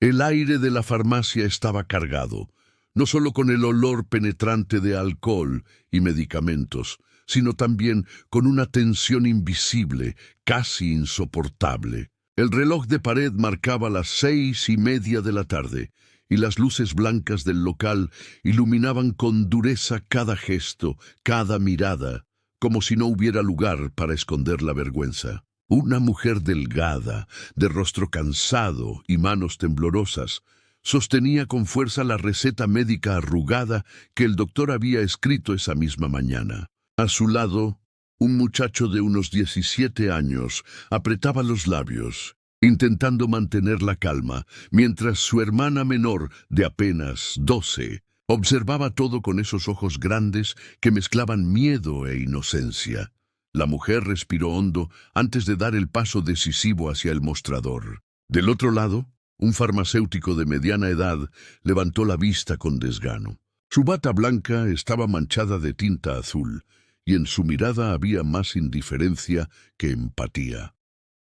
El aire de la farmacia estaba cargado, no solo con el olor penetrante de alcohol y medicamentos, sino también con una tensión invisible, casi insoportable. El reloj de pared marcaba las 6:30 de la tarde, y las luces blancas del local iluminaban con dureza cada gesto, cada mirada, como si no hubiera lugar para esconder la vergüenza. Una mujer delgada, de rostro cansado y manos temblorosas, sostenía con fuerza la receta médica arrugada que el doctor había escrito esa misma mañana. A su lado, un muchacho de unos 17 años apretaba los labios, intentando mantener la calma, mientras su hermana menor, de apenas 12, observaba todo con esos ojos grandes que mezclaban miedo e inocencia. La mujer respiró hondo antes de dar el paso decisivo hacia el mostrador. Del otro lado, un farmacéutico de mediana edad levantó la vista con desgano. Su bata blanca estaba manchada de tinta azul, y en su mirada había más indiferencia que empatía.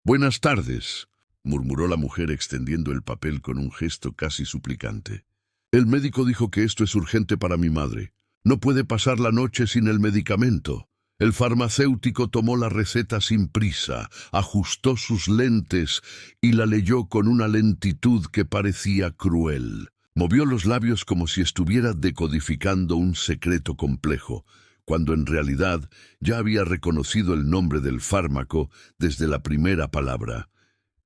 «Buenas tardes», murmuró la mujer extendiendo el papel con un gesto casi suplicante. «El médico dijo que esto es urgente para mi madre. No puede pasar la noche sin el medicamento». El farmacéutico tomó la receta sin prisa, ajustó sus lentes y la leyó con una lentitud que parecía cruel. Movió los labios como si estuviera decodificando un secreto complejo, cuando en realidad ya había reconocido el nombre del fármaco desde la primera palabra.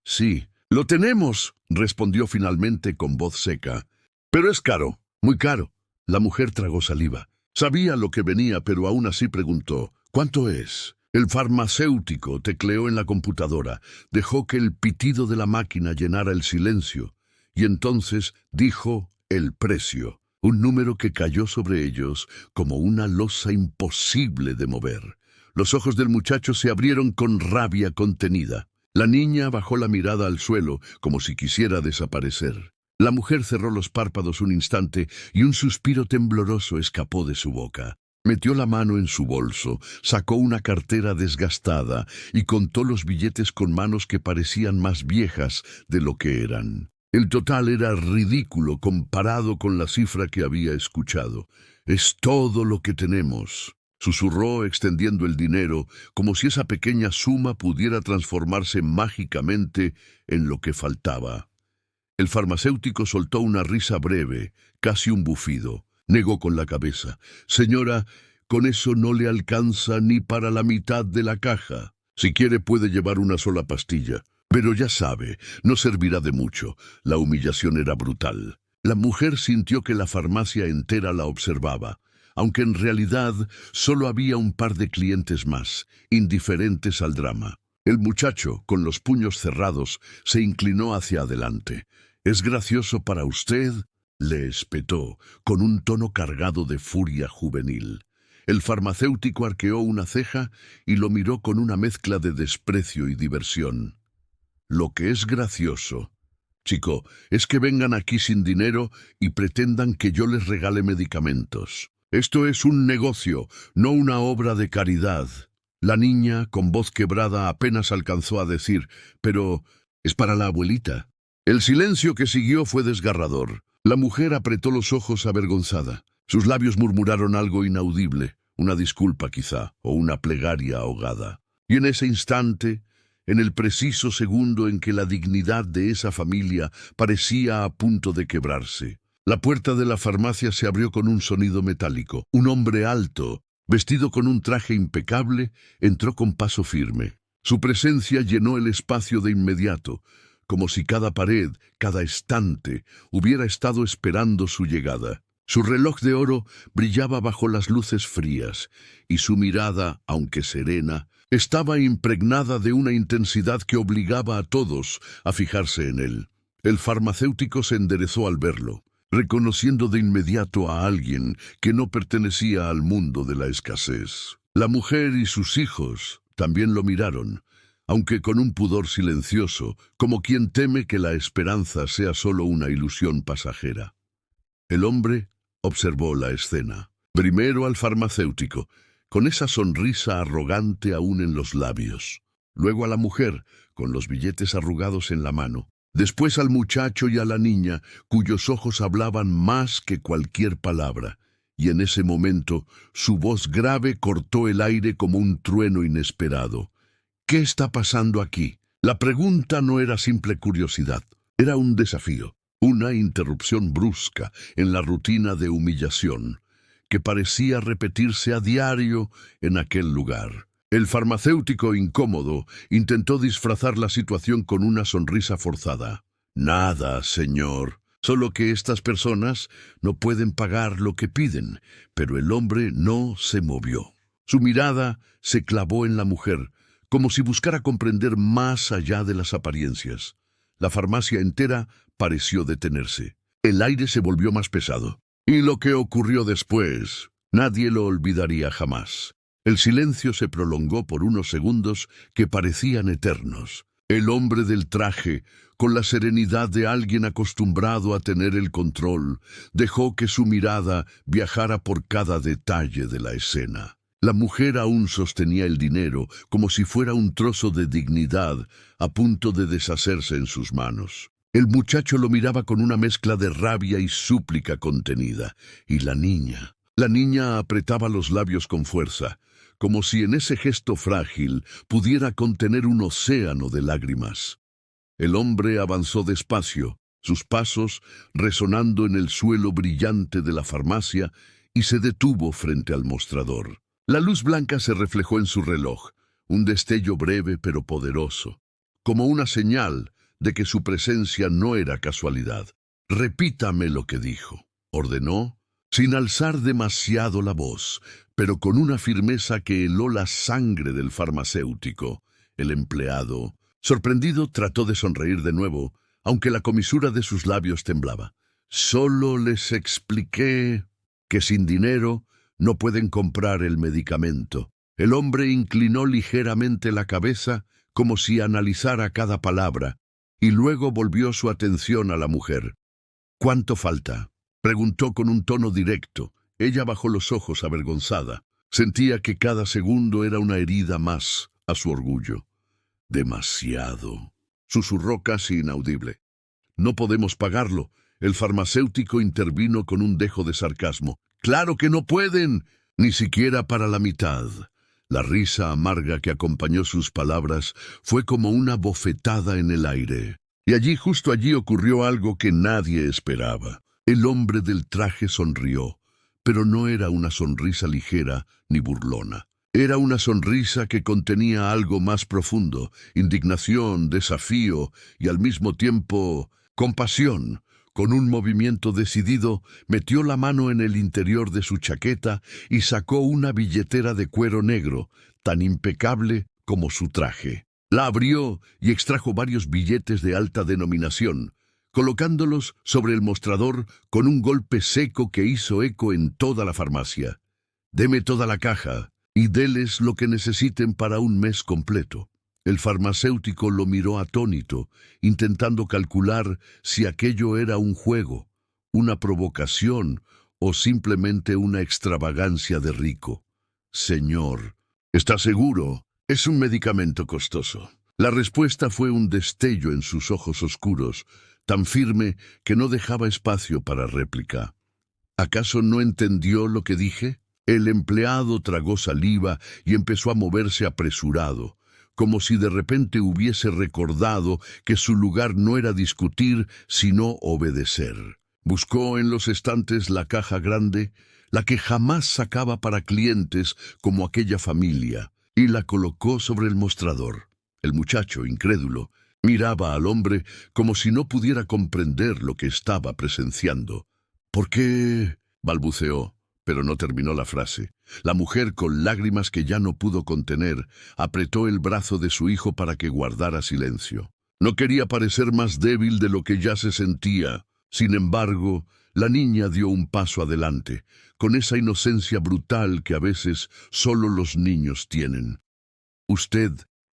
«Sí, lo tenemos», respondió finalmente con voz seca. «Pero es caro, muy caro». La mujer tragó saliva. Sabía lo que venía, pero aún así preguntó: «¿Cuánto es?». El farmacéutico tecleó en la computadora, dejó que el pitido de la máquina llenara el silencio, y entonces dijo el precio, un número que cayó sobre ellos como una losa imposible de mover. Los ojos del muchacho se abrieron con rabia contenida. La niña bajó la mirada al suelo, como si quisiera desaparecer. La mujer cerró los párpados un instante y un suspiro tembloroso escapó de su boca. Metió la mano en su bolso, sacó una cartera desgastada y contó los billetes con manos que parecían más viejas de lo que eran. El total era ridículo comparado con la cifra que había escuchado. «Es todo lo que tenemos», susurró extendiendo el dinero, como si esa pequeña suma pudiera transformarse mágicamente en lo que faltaba. El farmacéutico soltó una risa breve, casi un bufido. Negó con la cabeza. «Señora, con eso no le alcanza ni para la mitad de la caja. Si quiere puede llevar una sola pastilla. Pero ya sabe, no servirá de mucho». La humillación era brutal. La mujer sintió que la farmacia entera la observaba, aunque en realidad solo había un par de clientes más, indiferentes al drama. El muchacho, con los puños cerrados, se inclinó hacia adelante. «¿Es gracioso para usted?», le espetó, con un tono cargado de furia juvenil. El farmacéutico arqueó una ceja y lo miró con una mezcla de desprecio y diversión. «Lo que es gracioso, chico, es que vengan aquí sin dinero y pretendan que yo les regale medicamentos. Esto es un negocio, no una obra de caridad». La niña, con voz quebrada, apenas alcanzó a decir: «Pero es para la abuelita». El silencio que siguió fue desgarrador. La mujer apretó los ojos avergonzada. Sus labios murmuraron algo inaudible, una disculpa quizá, o una plegaria ahogada. Y en ese instante, en el preciso segundo en que la dignidad de esa familia parecía a punto de quebrarse, la puerta de la farmacia se abrió con un sonido metálico. Un hombre alto, vestido con un traje impecable, entró con paso firme. Su presencia llenó el espacio de inmediato, como si cada pared, cada estante, hubiera estado esperando su llegada. Su reloj de oro brillaba bajo las luces frías, y su mirada, aunque serena, estaba impregnada de una intensidad que obligaba a todos a fijarse en él. El farmacéutico se enderezó al verlo, reconociendo de inmediato a alguien que no pertenecía al mundo de la escasez. La mujer y sus hijos también lo miraron, aunque con un pudor silencioso, como quien teme que la esperanza sea solo una ilusión pasajera. El hombre observó la escena. Primero al farmacéutico, con esa sonrisa arrogante aún en los labios. Luego a la mujer, con los billetes arrugados en la mano. después al muchacho y a la niña, cuyos ojos hablaban más que cualquier palabra, y en ese momento su voz grave cortó el aire como un trueno inesperado. ¿Qué está pasando aquí? La pregunta no era simple curiosidad, era un desafío, una interrupción brusca en la rutina de humillación que parecía repetirse a diario en aquel lugar. El farmacéutico, incómodo, intentó disfrazar la situación con una sonrisa forzada. Nada, señor. Solo que estas personas no pueden pagar lo que piden. Pero el hombre no se movió. Su mirada se clavó en la mujer, como si buscara comprender más allá de las apariencias. La farmacia entera pareció detenerse. El aire se volvió más pesado. Y lo que ocurrió después, nadie lo olvidaría jamás. El silencio se prolongó por unos segundos que parecían eternos. El hombre del traje, con la serenidad de alguien acostumbrado a tener el control, dejó que su mirada viajara por cada detalle de la escena. La mujer aún sostenía el dinero como si fuera un trozo de dignidad a punto de deshacerse en sus manos. El muchacho lo miraba con una mezcla de rabia y súplica contenida. Y la niña apretaba los labios con fuerza, como si en ese gesto frágil pudiera contener un océano de lágrimas. El hombre avanzó despacio, sus pasos resonando en el suelo brillante de la farmacia, y se detuvo frente al mostrador. La luz blanca se reflejó en su reloj, un destello breve pero poderoso, como una señal de que su presencia no era casualidad. «Repítame lo que dijo», ordenó, sin alzar demasiado la voz, pero con una firmeza que heló la sangre del farmacéutico. El empleado, sorprendido, trató de sonreír de nuevo, aunque la comisura de sus labios temblaba. «Solo les expliqué que sin dinero no pueden comprar el medicamento». El hombre inclinó ligeramente la cabeza, como si analizara cada palabra, y luego volvió su atención a la mujer. «¿Cuánto falta?», preguntó con un tono directo. Ella bajó los ojos avergonzada. Sentía que cada segundo era una herida más a su orgullo. «Demasiado», susurró casi inaudible. «No podemos pagarlo». El farmacéutico intervino con un dejo de sarcasmo. «¡Claro que no pueden! Ni siquiera para la mitad». La risa amarga que acompañó sus palabras fue como una bofetada en el aire. Y justo allí ocurrió algo que nadie esperaba. El hombre del traje sonrió, pero no era una sonrisa ligera ni burlona. Era una sonrisa que contenía algo más profundo, indignación, desafío y al mismo tiempo compasión. Con un movimiento decidido, metió la mano en el interior de su chaqueta y sacó una billetera de cuero negro, tan impecable como su traje. La abrió y extrajo varios billetes de alta denominación, colocándolos sobre el mostrador con un golpe seco que hizo eco en toda la farmacia. «Deme toda la caja y déles lo que necesiten para un mes completo». El farmacéutico lo miró atónito, intentando calcular si aquello era un juego, una provocación o simplemente una extravagancia de rico. «Señor, ¿está seguro? Es un medicamento costoso». La respuesta fue un destello en sus ojos oscuros, tan firme que no dejaba espacio para réplica. «¿Acaso no entendió lo que dije?». El empleado tragó saliva y empezó a moverse apresurado, como si de repente hubiese recordado que su lugar no era discutir, sino obedecer. Buscó en los estantes la caja grande, la que jamás sacaba para clientes como aquella familia, y la colocó sobre el mostrador. El muchacho, incrédulo, miraba al hombre como si no pudiera comprender lo que estaba presenciando. «¿Por qué?», balbuceó, pero no terminó la frase. La mujer, con lágrimas que ya no pudo contener, apretó el brazo de su hijo para que guardara silencio. No quería parecer más débil de lo que ya se sentía. Sin embargo, la niña dio un paso adelante, con esa inocencia brutal que a veces solo los niños tienen. «¿Usted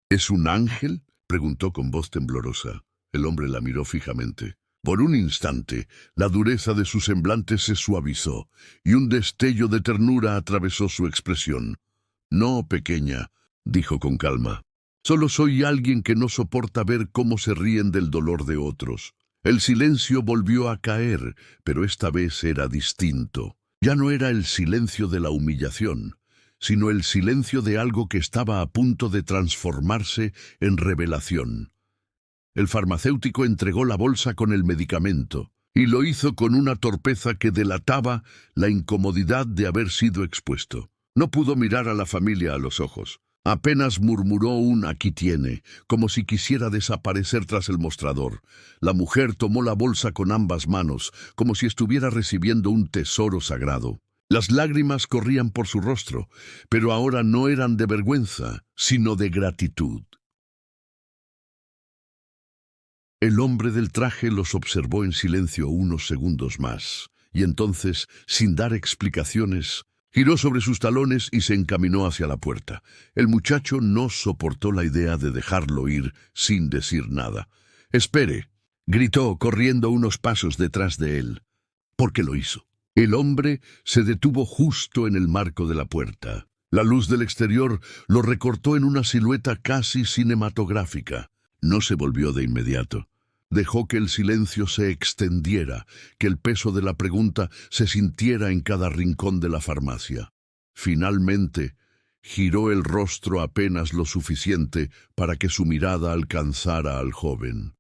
es un ángel?», preguntó con voz temblorosa. El hombre la miró fijamente. Por un instante, la dureza de su semblante se suavizó, y un destello de ternura atravesó su expresión. «No, pequeña», dijo con calma. Solo soy alguien que no soporta ver cómo se ríen del dolor de otros. El silencio volvió a caer, pero esta vez era distinto. Ya no era el silencio de la humillación, sino el silencio de algo que estaba a punto de transformarse en revelación. El farmacéutico entregó la bolsa con el medicamento, y lo hizo con una torpeza que delataba la incomodidad de haber sido expuesto. No pudo mirar a la familia a los ojos. Apenas murmuró un "aquí tiene", como si quisiera desaparecer tras el mostrador. La mujer tomó la bolsa con ambas manos, como si estuviera recibiendo un tesoro sagrado. Las lágrimas corrían por su rostro, pero ahora no eran de vergüenza, sino de gratitud. El hombre del traje los observó en silencio unos segundos más, y entonces, sin dar explicaciones, giró sobre sus talones y se encaminó hacia la puerta. El muchacho no soportó la idea de dejarlo ir sin decir nada. «Espere», gritó, corriendo unos pasos detrás de él. ¿Por qué lo hizo? El hombre se detuvo justo en el marco de la puerta. La luz del exterior lo recortó en una silueta casi cinematográfica. No se volvió de inmediato. Dejó que el silencio se extendiera, que el peso de la pregunta se sintiera en cada rincón de la farmacia. Finalmente, giró el rostro apenas lo suficiente para que su mirada alcanzara al joven.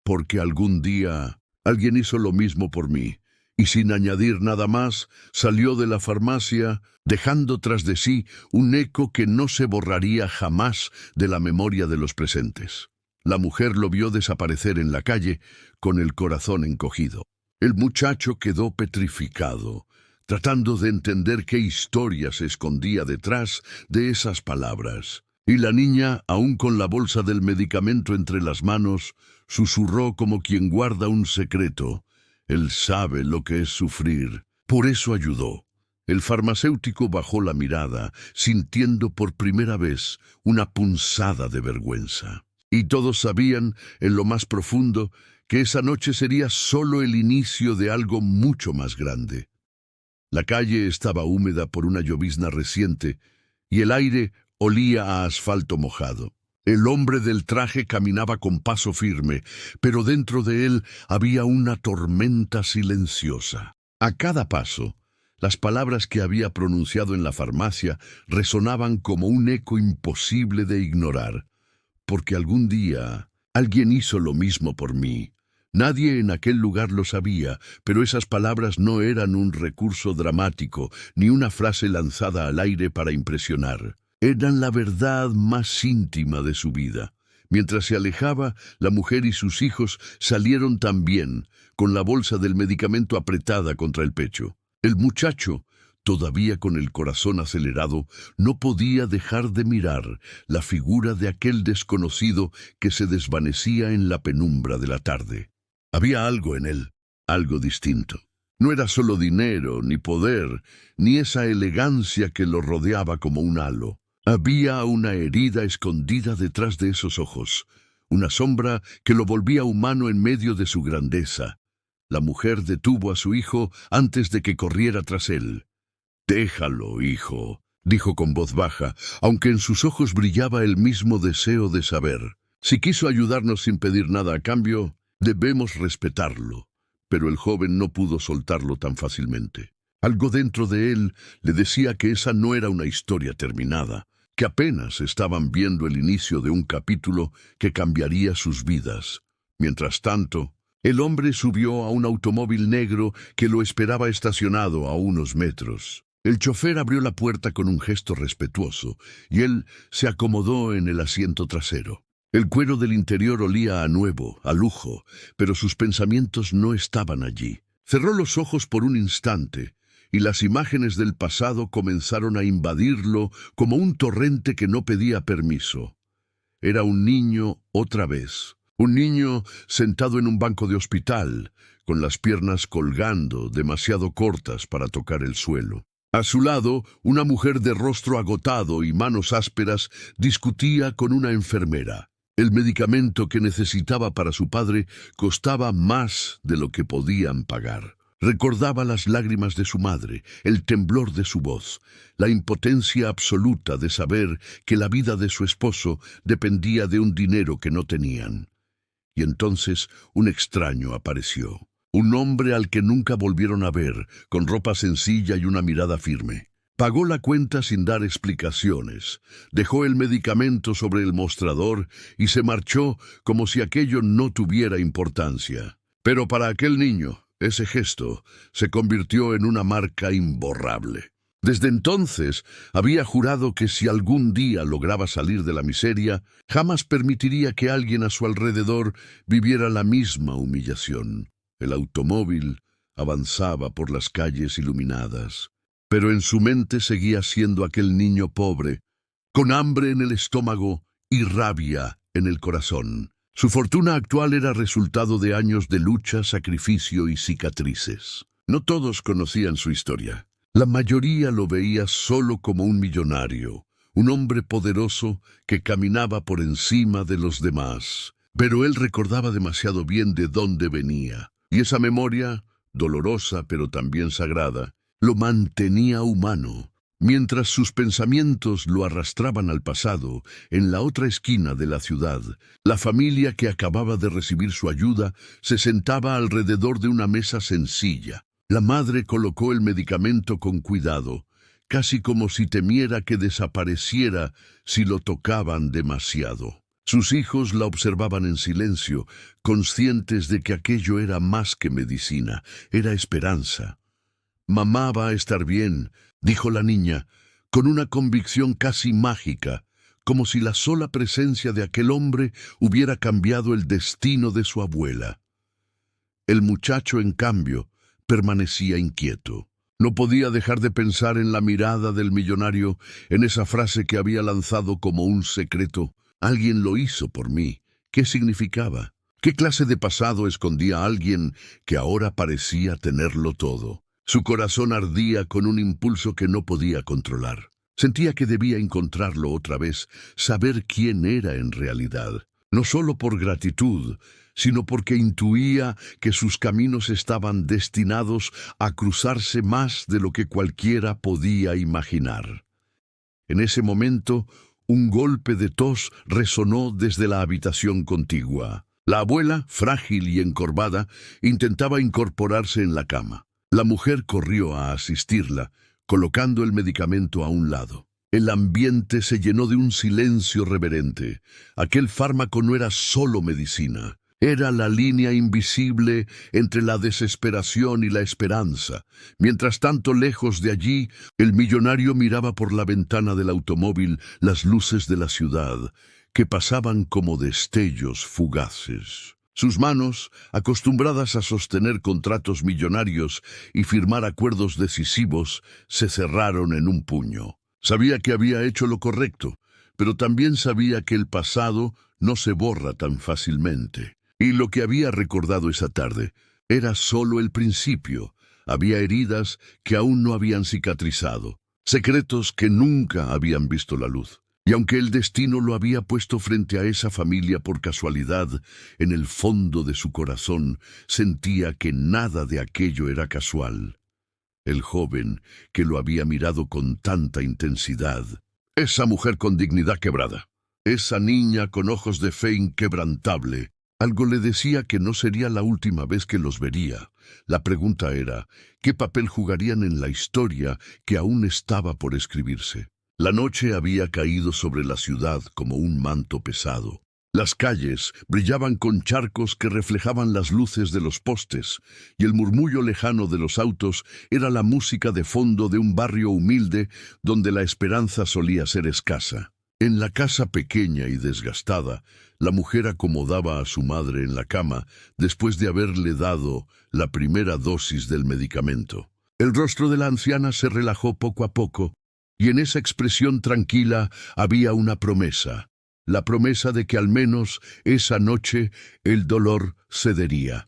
«Porque algún día alguien hizo lo mismo por mí», y sin añadir nada más, salió de la farmacia, dejando tras de sí un eco que no se borraría jamás de la memoria de los presentes. La mujer lo vio desaparecer en la calle, con el corazón encogido. El muchacho quedó petrificado, tratando de entender qué historia se escondía detrás de esas palabras. Y la niña, aún con la bolsa del medicamento entre las manos, susurró como quien guarda un secreto. «Él sabe lo que es sufrir. Por eso ayudó». El farmacéutico bajó la mirada, sintiendo por primera vez una punzada de vergüenza. Y todos sabían, en lo más profundo, que esa noche sería solo el inicio de algo mucho más grande. La calle estaba húmeda por una llovizna reciente, y el aire olía a asfalto mojado. El hombre del traje caminaba con paso firme, pero dentro de él había una tormenta silenciosa. A cada paso, las palabras que había pronunciado en la farmacia resonaban como un eco imposible de ignorar. «Porque algún día alguien hizo lo mismo por mí». Nadie en aquel lugar lo sabía, pero esas palabras no eran un recurso dramático, ni una frase lanzada al aire para impresionar. Eran la verdad más íntima de su vida. Mientras se alejaba, la mujer y sus hijos salieron también, con la bolsa del medicamento apretada contra el pecho. El muchacho, todavía con el corazón acelerado, no podía dejar de mirar la figura de aquel desconocido que se desvanecía en la penumbra de la tarde. Había algo en él, algo distinto. No era solo dinero, ni poder, ni esa elegancia que lo rodeaba como un halo. Había una herida escondida detrás de esos ojos, una sombra que lo volvía humano en medio de su grandeza. La mujer detuvo a su hijo antes de que corriera tras él. «Déjalo, hijo», dijo con voz baja, aunque en sus ojos brillaba el mismo deseo de saber. Si quiso ayudarnos sin pedir nada a cambio, debemos respetarlo. Pero el joven no pudo soltarlo tan fácilmente. Algo dentro de él le decía que esa no era una historia terminada, que apenas estaban viendo el inicio de un capítulo que cambiaría sus vidas. Mientras tanto, el hombre subió a un automóvil negro que lo esperaba estacionado a unos metros. El chofer abrió la puerta con un gesto respetuoso y él se acomodó en el asiento trasero. El cuero del interior olía a nuevo, a lujo, pero sus pensamientos no estaban allí. Cerró los ojos por un instante y las imágenes del pasado comenzaron a invadirlo como un torrente que no pedía permiso. Era un niño otra vez. Un niño sentado en un banco de hospital, con las piernas colgando, demasiado cortas para tocar el suelo. A su lado, una mujer de rostro agotado y manos ásperas discutía con una enfermera. El medicamento que necesitaba para su padre costaba más de lo que podían pagar. Recordaba las lágrimas de su madre, el temblor de su voz, la impotencia absoluta de saber que la vida de su esposo dependía de un dinero que no tenían. Y entonces un extraño apareció, un hombre al que nunca volvieron a ver, con ropa sencilla y una mirada firme. Pagó la cuenta sin dar explicaciones, dejó el medicamento sobre el mostrador y se marchó como si aquello no tuviera importancia. Pero para aquel niño, ese gesto se convirtió en una marca imborrable. Desde entonces había jurado que si algún día lograba salir de la miseria, jamás permitiría que alguien a su alrededor viviera la misma humillación. El automóvil avanzaba por las calles iluminadas, pero en su mente seguía siendo aquel niño pobre, con hambre en el estómago y rabia en el corazón. Su fortuna actual era resultado de años de lucha, sacrificio y cicatrices. No todos conocían su historia. La mayoría lo veía solo como un millonario, un hombre poderoso que caminaba por encima de los demás. Pero él recordaba demasiado bien de dónde venía, y esa memoria, dolorosa pero también sagrada, lo mantenía humano. Mientras sus pensamientos lo arrastraban al pasado, en la otra esquina de la ciudad, la familia que acababa de recibir su ayuda se sentaba alrededor de una mesa sencilla. La madre colocó el medicamento con cuidado, casi como si temiera que desapareciera si lo tocaban demasiado. Sus hijos la observaban en silencio, conscientes de que aquello era más que medicina, era esperanza. «Mamá va a estar bien», dijo la niña, con una convicción casi mágica, como si la sola presencia de aquel hombre hubiera cambiado el destino de su abuela. El muchacho, en cambio, permanecía inquieto. No podía dejar de pensar en la mirada del millonario, en esa frase que había lanzado como un secreto. «Alguien lo hizo por mí». ¿Qué significaba? ¿Qué clase de pasado escondía alguien que ahora parecía tenerlo todo? Su corazón ardía con un impulso que no podía controlar. Sentía que debía encontrarlo otra vez, saber quién era en realidad. No solo por gratitud, sino porque intuía que sus caminos estaban destinados a cruzarse más de lo que cualquiera podía imaginar. En ese momento, un golpe de tos resonó desde la habitación contigua. La abuela, frágil y encorvada, intentaba incorporarse en la cama. La mujer corrió a asistirla, colocando el medicamento a un lado. El ambiente se llenó de un silencio reverente. Aquel fármaco no era solo medicina. Era la línea invisible entre la desesperación y la esperanza. Mientras tanto, lejos de allí, el millonario miraba por la ventana del automóvil las luces de la ciudad, que pasaban como destellos fugaces. Sus manos, acostumbradas a sostener contratos millonarios y firmar acuerdos decisivos, se cerraron en un puño. Sabía que había hecho lo correcto, pero también sabía que el pasado no se borra tan fácilmente. Y lo que había recordado esa tarde era solo el principio. Había heridas que aún no habían cicatrizado, secretos que nunca habían visto la luz. Y aunque el destino lo había puesto frente a esa familia por casualidad, en el fondo de su corazón sentía que nada de aquello era casual. El joven que lo había mirado con tanta intensidad, esa mujer con dignidad quebrada, esa niña con ojos de fe inquebrantable, algo le decía que no sería la última vez que los vería. La pregunta era, ¿qué papel jugarían en la historia que aún estaba por escribirse? La noche había caído sobre la ciudad como un manto pesado. Las calles brillaban con charcos que reflejaban las luces de los postes, y el murmullo lejano de los autos era la música de fondo de un barrio humilde donde la esperanza solía ser escasa. En la casa pequeña y desgastada, la mujer acomodaba a su madre en la cama después de haberle dado la primera dosis del medicamento. El rostro de la anciana se relajó poco a poco, y en esa expresión tranquila había una promesa, la promesa de que al menos esa noche el dolor cedería.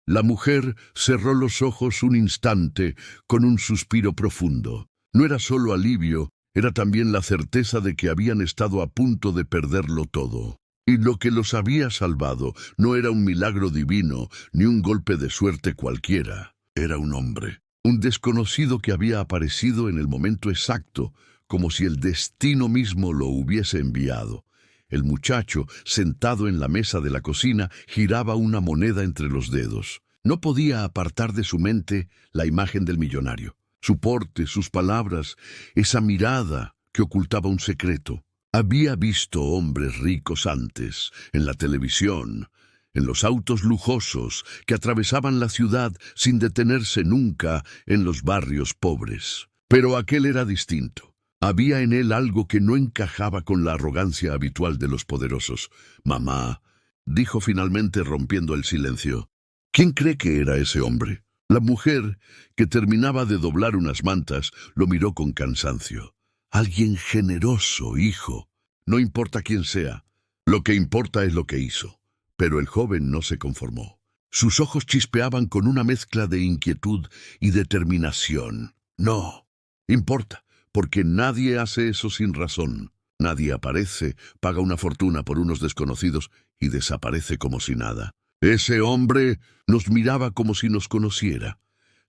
La mujer cerró los ojos un instante con un suspiro profundo. No era solo alivio, era también la certeza de que habían estado a punto de perderlo todo. Y lo que los había salvado no era un milagro divino ni un golpe de suerte cualquiera. Era un hombre, un desconocido que había aparecido en el momento exacto, como si el destino mismo lo hubiese enviado. El muchacho, sentado en la mesa de la cocina, giraba una moneda entre los dedos. No podía apartar de su mente la imagen del millonario. Su porte, sus palabras, esa mirada que ocultaba un secreto. Había visto hombres ricos antes, en la televisión, en los autos lujosos que atravesaban la ciudad sin detenerse nunca en los barrios pobres. Pero aquel era distinto. Había en él algo que no encajaba con la arrogancia habitual de los poderosos. «Mamá», dijo finalmente rompiendo el silencio. «¿Quién cree que era ese hombre?» La mujer, que terminaba de doblar unas mantas, lo miró con cansancio. «Alguien generoso, hijo. No importa quién sea. Lo que importa es lo que hizo». Pero el joven no se conformó. Sus ojos chispeaban con una mezcla de inquietud y determinación. «No, importa, porque nadie hace eso sin razón. Nadie aparece, paga una fortuna por unos desconocidos y desaparece como si nada. Ese hombre nos miraba como si nos conociera».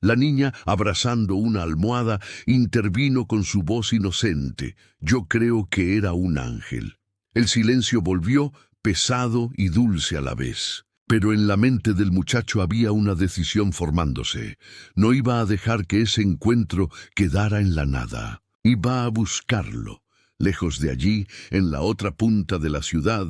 La niña, abrazando una almohada, intervino con su voz inocente. «Yo creo que era un ángel». El silencio volvió, pesado y dulce a la vez. Pero en la mente del muchacho había una decisión formándose. No iba a dejar que ese encuentro quedara en la nada. Iba a buscarlo. Lejos de allí, en la otra punta de la ciudad,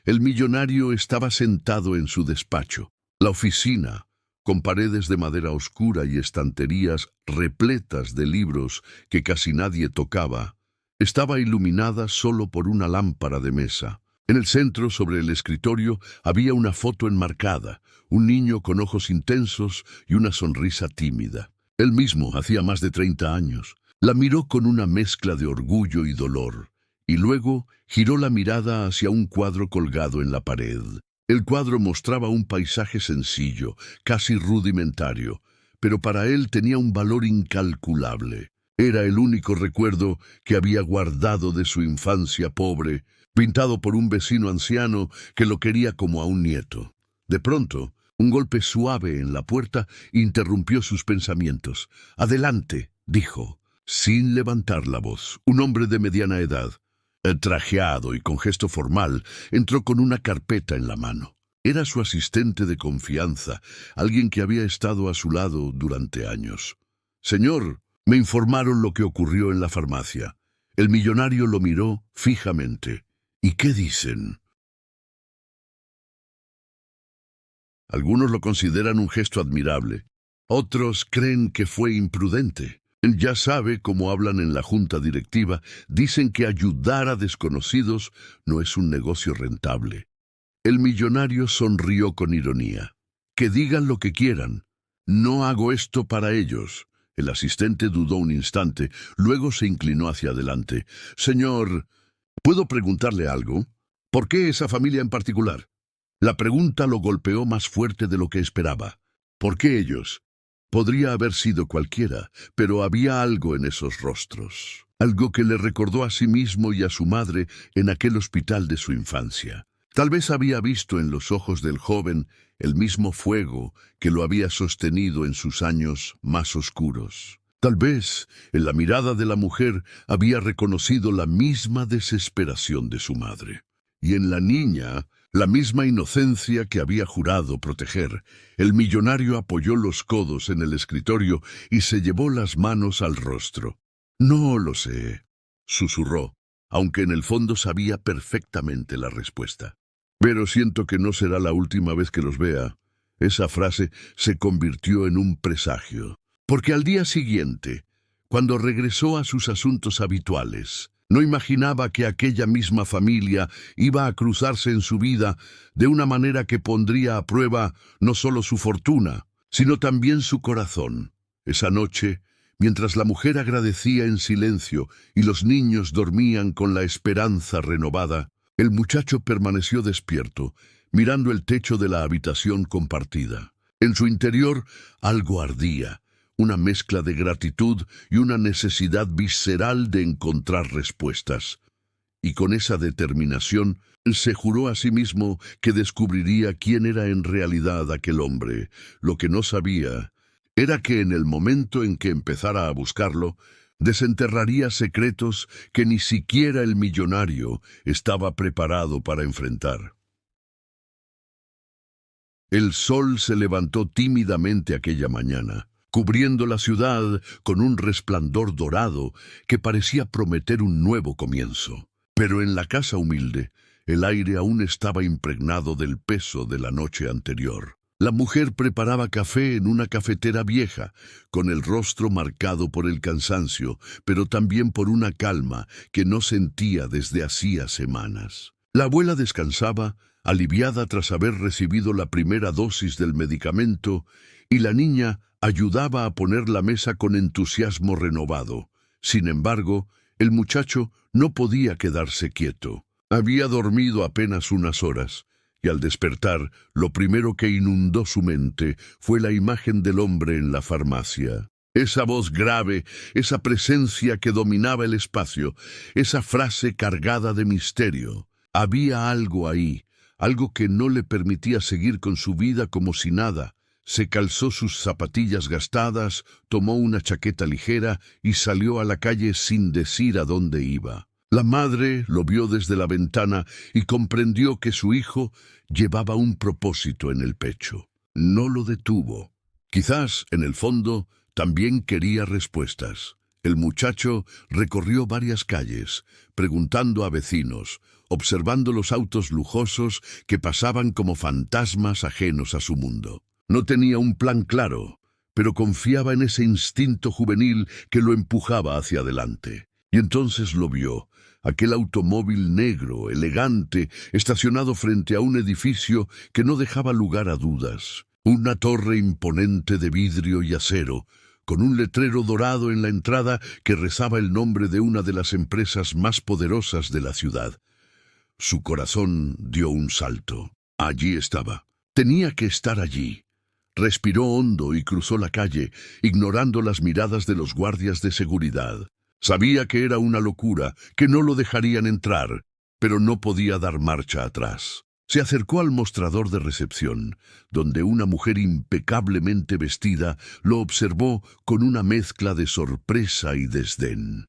el millonario estaba sentado en su despacho. La oficina, con paredes de madera oscura y estanterías repletas de libros que casi nadie tocaba, estaba iluminada solo por una lámpara de mesa. En el centro, sobre el escritorio, había una foto enmarcada, un niño con ojos intensos y una sonrisa tímida. Él mismo, hacía más de 30 años. La miró con una mezcla de orgullo y dolor, y luego giró la mirada hacia un cuadro colgado en la pared. El cuadro mostraba un paisaje sencillo, casi rudimentario, pero para él tenía un valor incalculable. Era el único recuerdo que había guardado de su infancia pobre, pintado por un vecino anciano que lo quería como a un nieto. De pronto, un golpe suave en la puerta interrumpió sus pensamientos. «Adelante», dijo, sin levantar la voz. Un hombre de mediana edad, trajeado y con gesto formal, entró con una carpeta en la mano. Era su asistente de confianza, alguien que había estado a su lado durante años. «Señor, me informaron lo que ocurrió en la farmacia». El millonario lo miró fijamente. «¿Y qué dicen?» Algunos lo consideran un gesto admirable. Otros creen que fue imprudente. Ya sabe cómo hablan en la junta directiva. Dicen que ayudar a desconocidos no es un negocio rentable. El millonario sonrió con ironía. «Que digan lo que quieran. No hago esto para ellos». El asistente dudó un instante, luego se inclinó hacia adelante. «Señor, ¿puedo preguntarle algo? ¿Por qué esa familia en particular?» La pregunta lo golpeó más fuerte de lo que esperaba. «¿Por qué ellos?» Podría haber sido cualquiera, pero había algo en esos rostros. Algo que le recordó a sí mismo y a su madre en aquel hospital de su infancia. Tal vez había visto en los ojos del joven el mismo fuego que lo había sostenido en sus años más oscuros. Tal vez en la mirada de la mujer había reconocido la misma desesperación de su madre. Y en la niña, la misma inocencia que había jurado proteger. El millonario apoyó los codos en el escritorio y se llevó las manos al rostro. «No lo sé», susurró, aunque en el fondo sabía perfectamente la respuesta. «Pero siento que no será la última vez que los vea». Esa frase se convirtió en un presagio, porque al día siguiente, cuando regresó a sus asuntos habituales, no imaginaba que aquella misma familia iba a cruzarse en su vida de una manera que pondría a prueba no solo su fortuna, sino también su corazón. Esa noche, mientras la mujer agradecía en silencio y los niños dormían con la esperanza renovada, el muchacho permaneció despierto, mirando el techo de la habitación compartida. En su interior algo ardía, una mezcla de gratitud y una necesidad visceral de encontrar respuestas. Y con esa determinación se juró a sí mismo que descubriría quién era en realidad aquel hombre. Lo que no sabía era que en el momento en que empezara a buscarlo, desenterraría secretos que ni siquiera el millonario estaba preparado para enfrentar. El sol se levantó tímidamente aquella mañana, cubriendo la ciudad con un resplandor dorado que parecía prometer un nuevo comienzo. Pero en la casa humilde, el aire aún estaba impregnado del peso de la noche anterior. La mujer preparaba café en una cafetera vieja, con el rostro marcado por el cansancio, pero también por una calma que no sentía desde hacía semanas. La abuela descansaba, aliviada tras haber recibido la primera dosis del medicamento, y la niña ayudaba a poner la mesa con entusiasmo renovado. Sin embargo, el muchacho no podía quedarse quieto. Había dormido apenas unas horas, y al despertar, lo primero que inundó su mente fue la imagen del hombre en la farmacia. Esa voz grave, esa presencia que dominaba el espacio, esa frase cargada de misterio. Había algo ahí, algo que no le permitía seguir con su vida como si nada. Se calzó sus zapatillas gastadas, tomó una chaqueta ligera y salió a la calle sin decir a dónde iba. La madre lo vio desde la ventana y comprendió que su hijo llevaba un propósito en el pecho. No lo detuvo. Quizás, en el fondo, también quería respuestas. El muchacho recorrió varias calles, preguntando a vecinos, observando los autos lujosos que pasaban como fantasmas ajenos a su mundo. No tenía un plan claro, pero confiaba en ese instinto juvenil que lo empujaba hacia adelante. Y entonces lo vio, aquel automóvil negro, elegante, estacionado frente a un edificio que no dejaba lugar a dudas. Una torre imponente de vidrio y acero, con un letrero dorado en la entrada que rezaba el nombre de una de las empresas más poderosas de la ciudad. Su corazón dio un salto. Allí estaba. Tenía que estar allí. Respiró hondo y cruzó la calle, ignorando las miradas de los guardias de seguridad. Sabía que era una locura, que no lo dejarían entrar, pero no podía dar marcha atrás. Se acercó al mostrador de recepción, donde una mujer impecablemente vestida lo observó con una mezcla de sorpresa y desdén.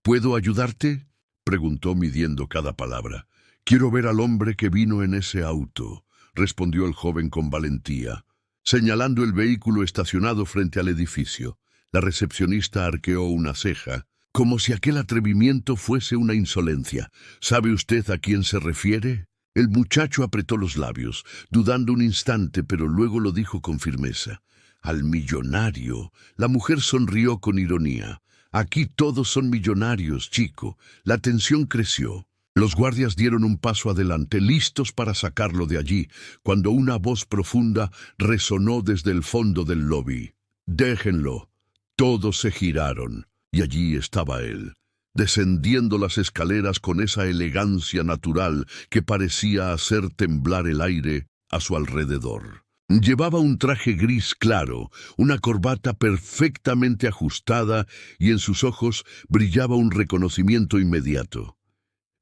¿Puedo ayudarte?, preguntó midiendo cada palabra. «Quiero ver al hombre que vino en ese auto», respondió el joven con valentía, señalando el vehículo estacionado frente al edificio. La recepcionista arqueó una ceja, como si aquel atrevimiento fuese una insolencia. «¿Sabe usted a quién se refiere?». El muchacho apretó los labios, dudando un instante, pero luego lo dijo con firmeza. «Al millonario». La mujer sonrió con ironía. «Aquí todos son millonarios, chico». La tensión creció. Los guardias dieron un paso adelante, listos para sacarlo de allí, cuando una voz profunda resonó desde el fondo del lobby. «Déjenlo». Todos se giraron, y allí estaba él, descendiendo las escaleras con esa elegancia natural que parecía hacer temblar el aire a su alrededor. Llevaba un traje gris claro, una corbata perfectamente ajustada, y en sus ojos brillaba un reconocimiento inmediato.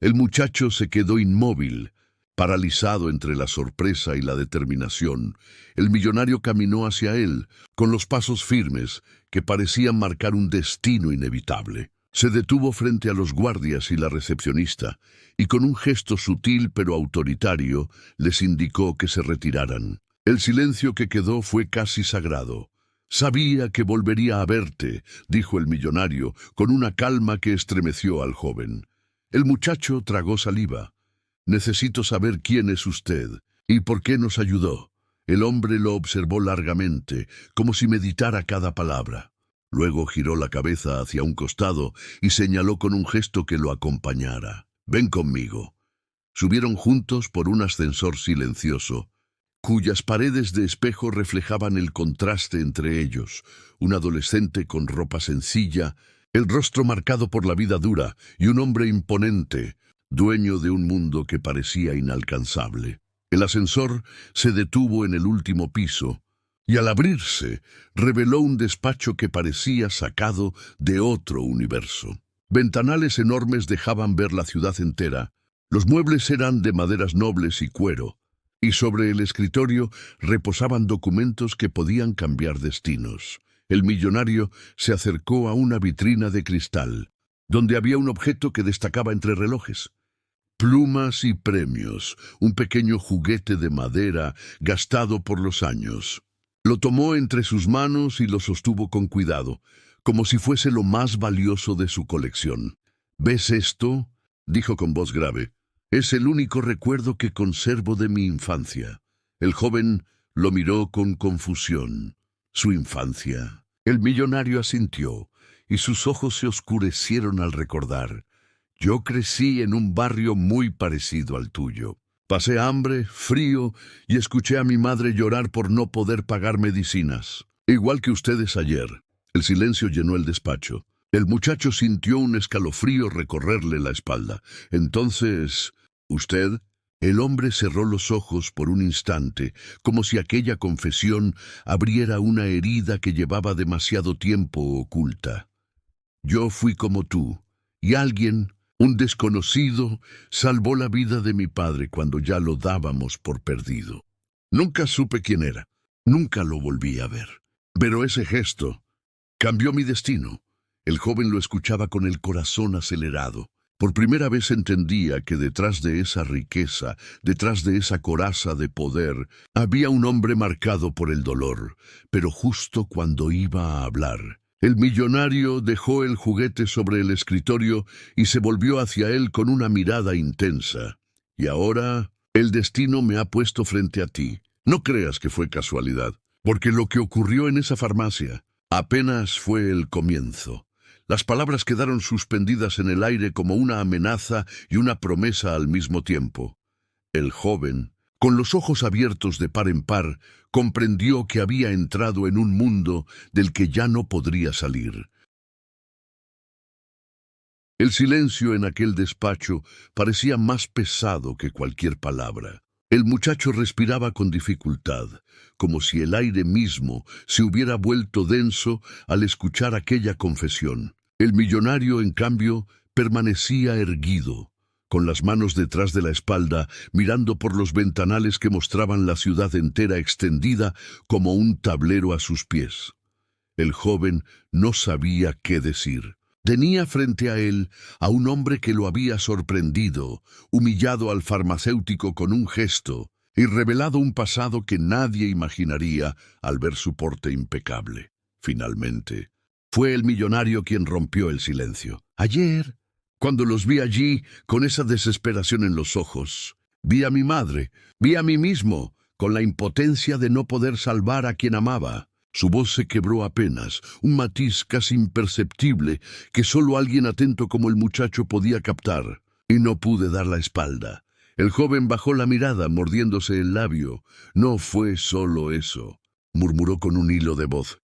El muchacho se quedó inmóvil, paralizado entre la sorpresa y la determinación. El millonario caminó hacia él, con los pasos firmes, que parecían marcar un destino inevitable. Se detuvo frente a los guardias y la recepcionista, y con un gesto sutil pero autoritario les indicó que se retiraran. El silencio que quedó fue casi sagrado. «Sabía que volvería a verte», dijo el millonario, con una calma que estremeció al joven. El muchacho tragó saliva. «Necesito saber quién es usted y por qué nos ayudó». El hombre lo observó largamente, como si meditara cada palabra. Luego giró la cabeza hacia un costado y señaló con un gesto que lo acompañara. «Ven conmigo». Subieron juntos por un ascensor silencioso, cuyas paredes de espejo reflejaban el contraste entre ellos. Un adolescente con ropa sencilla, el rostro marcado por la vida dura, y un hombre imponente, dueño de un mundo que parecía inalcanzable. El ascensor se detuvo en el último piso, y al abrirse, reveló un despacho que parecía sacado de otro universo. Ventanales enormes dejaban ver la ciudad entera. Los muebles eran de maderas nobles y cuero. y sobre el escritorio reposaban documentos que podían cambiar destinos. El millonario se acercó a una vitrina de cristal, donde había un objeto que destacaba entre relojes. Plumas y premios, un pequeño juguete de madera gastado por los años. Lo tomó entre sus manos y lo sostuvo con cuidado, como si fuese lo más valioso de su colección. ¿Ves esto?, dijo con voz grave. Es el único recuerdo que conservo de mi infancia. El joven lo miró con confusión. ¿Su infancia? El millonario asintió, y sus ojos se oscurecieron al recordar. Yo crecí en un barrio muy parecido al tuyo. Pasé hambre, frío, y escuché a mi madre llorar por no poder pagar medicinas. Igual que ustedes ayer. El silencio llenó el despacho. El muchacho sintió un escalofrío recorrerle la espalda. Entonces, ¿usted? El hombre cerró los ojos por un instante, como si aquella confesión abriera una herida que llevaba demasiado tiempo oculta. Yo fui como tú, y alguien, un desconocido, salvó la vida de mi padre cuando ya lo dábamos por perdido. Nunca supe quién era, nunca lo volví a ver. Pero ese gesto cambió mi destino. El joven lo escuchaba con el corazón acelerado. Por primera vez entendía que detrás de esa riqueza, detrás de esa coraza de poder, había un hombre marcado por el dolor. Pero justo cuando iba a hablar, el millonario dejó el juguete sobre el escritorio y se volvió hacia él con una mirada intensa. Y ahora, el destino me ha puesto frente a ti. No creas que fue casualidad, porque lo que ocurrió en esa farmacia apenas fue el comienzo. Las palabras quedaron suspendidas en el aire como una amenaza y una promesa al mismo tiempo. El joven, con los ojos abiertos de par en par, comprendió que había entrado en un mundo del que ya no podría salir. El silencio en aquel despacho parecía más pesado que cualquier palabra. El muchacho respiraba con dificultad, como si el aire mismo se hubiera vuelto denso al escuchar aquella confesión. El millonario, en cambio, permanecía erguido, con las manos detrás de la espalda, mirando por los ventanales que mostraban la ciudad entera extendida como un tablero a sus pies. El joven no sabía qué decir. Tenía frente a él a un hombre que lo había sorprendido, humillado al farmacéutico con un gesto y revelado un pasado que nadie imaginaría al ver su porte impecable. Finalmente, fue el millonario quien rompió el silencio. Ayer, cuando los vi allí, con esa desesperación en los ojos, vi a mi madre, vi a mí mismo, con la impotencia de no poder salvar a quien amaba. Su voz se quebró apenas, un matiz casi imperceptible que solo alguien atento como el muchacho podía captar, y no pude dar la espalda. El joven bajó la mirada, mordiéndose el labio. No fue solo eso, murmuró con un hilo de voz.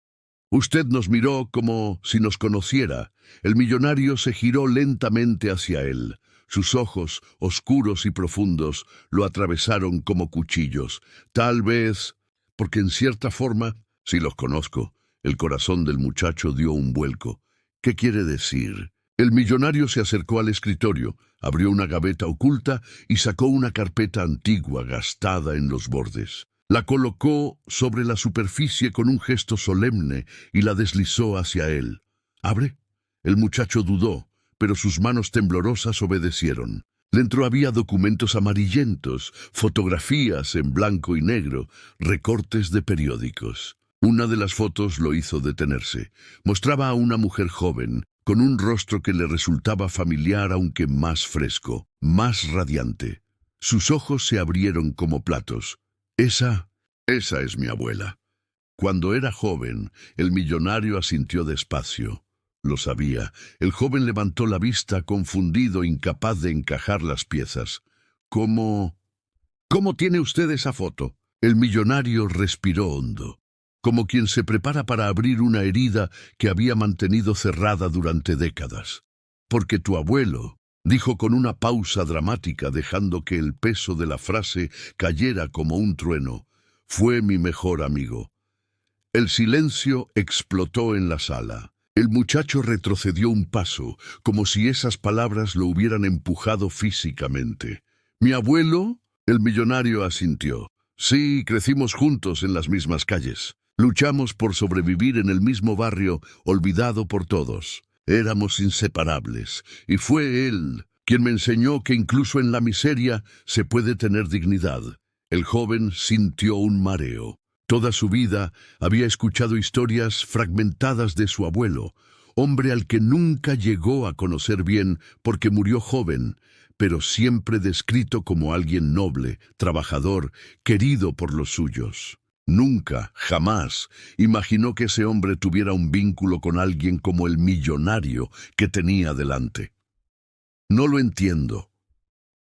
Usted nos miró como si nos conociera. El millonario se giró lentamente hacia él. Sus ojos, oscuros y profundos, lo atravesaron como cuchillos. Tal vez, porque en cierta forma, si los conozco, el corazón del muchacho dio un vuelco. ¿Qué quiere decir? El millonario se acercó al escritorio, abrió una gaveta oculta y sacó una carpeta antigua gastada en los bordes. La colocó sobre la superficie con un gesto solemne y la deslizó hacia él. ¿Abre? El muchacho dudó, pero sus manos temblorosas obedecieron. Dentro había documentos amarillentos, fotografías en blanco y negro, recortes de periódicos. Una de las fotos lo hizo detenerse. Mostraba a una mujer joven, con un rostro que le resultaba familiar aunque más fresco, más radiante. Sus ojos se abrieron como platos. Esa es mi abuela. Cuando era joven, el millonario asintió despacio. Lo sabía. El joven levantó la vista, confundido, incapaz de encajar las piezas. ¿Cómo tiene usted esa foto? El millonario respiró hondo, como quien se prepara para abrir una herida que había mantenido cerrada durante décadas. Porque tu abuelo, dijo con una pausa dramática, dejando que el peso de la frase cayera como un trueno, fue mi mejor amigo. El silencio explotó en la sala. El muchacho retrocedió un paso, como si esas palabras lo hubieran empujado físicamente. ¿Mi abuelo? El millonario asintió. Sí, crecimos juntos en las mismas calles. Luchamos por sobrevivir en el mismo barrio, olvidado por todos. Éramos inseparables, y fue él quien me enseñó que incluso en la miseria se puede tener dignidad. El joven sintió un mareo. Toda su vida había escuchado historias fragmentadas de su abuelo, hombre al que nunca llegó a conocer bien porque murió joven, pero siempre descrito como alguien noble, trabajador, querido por los suyos. Nunca, jamás, imaginó que ese hombre tuviera un vínculo con alguien como el millonario que tenía delante. No lo entiendo,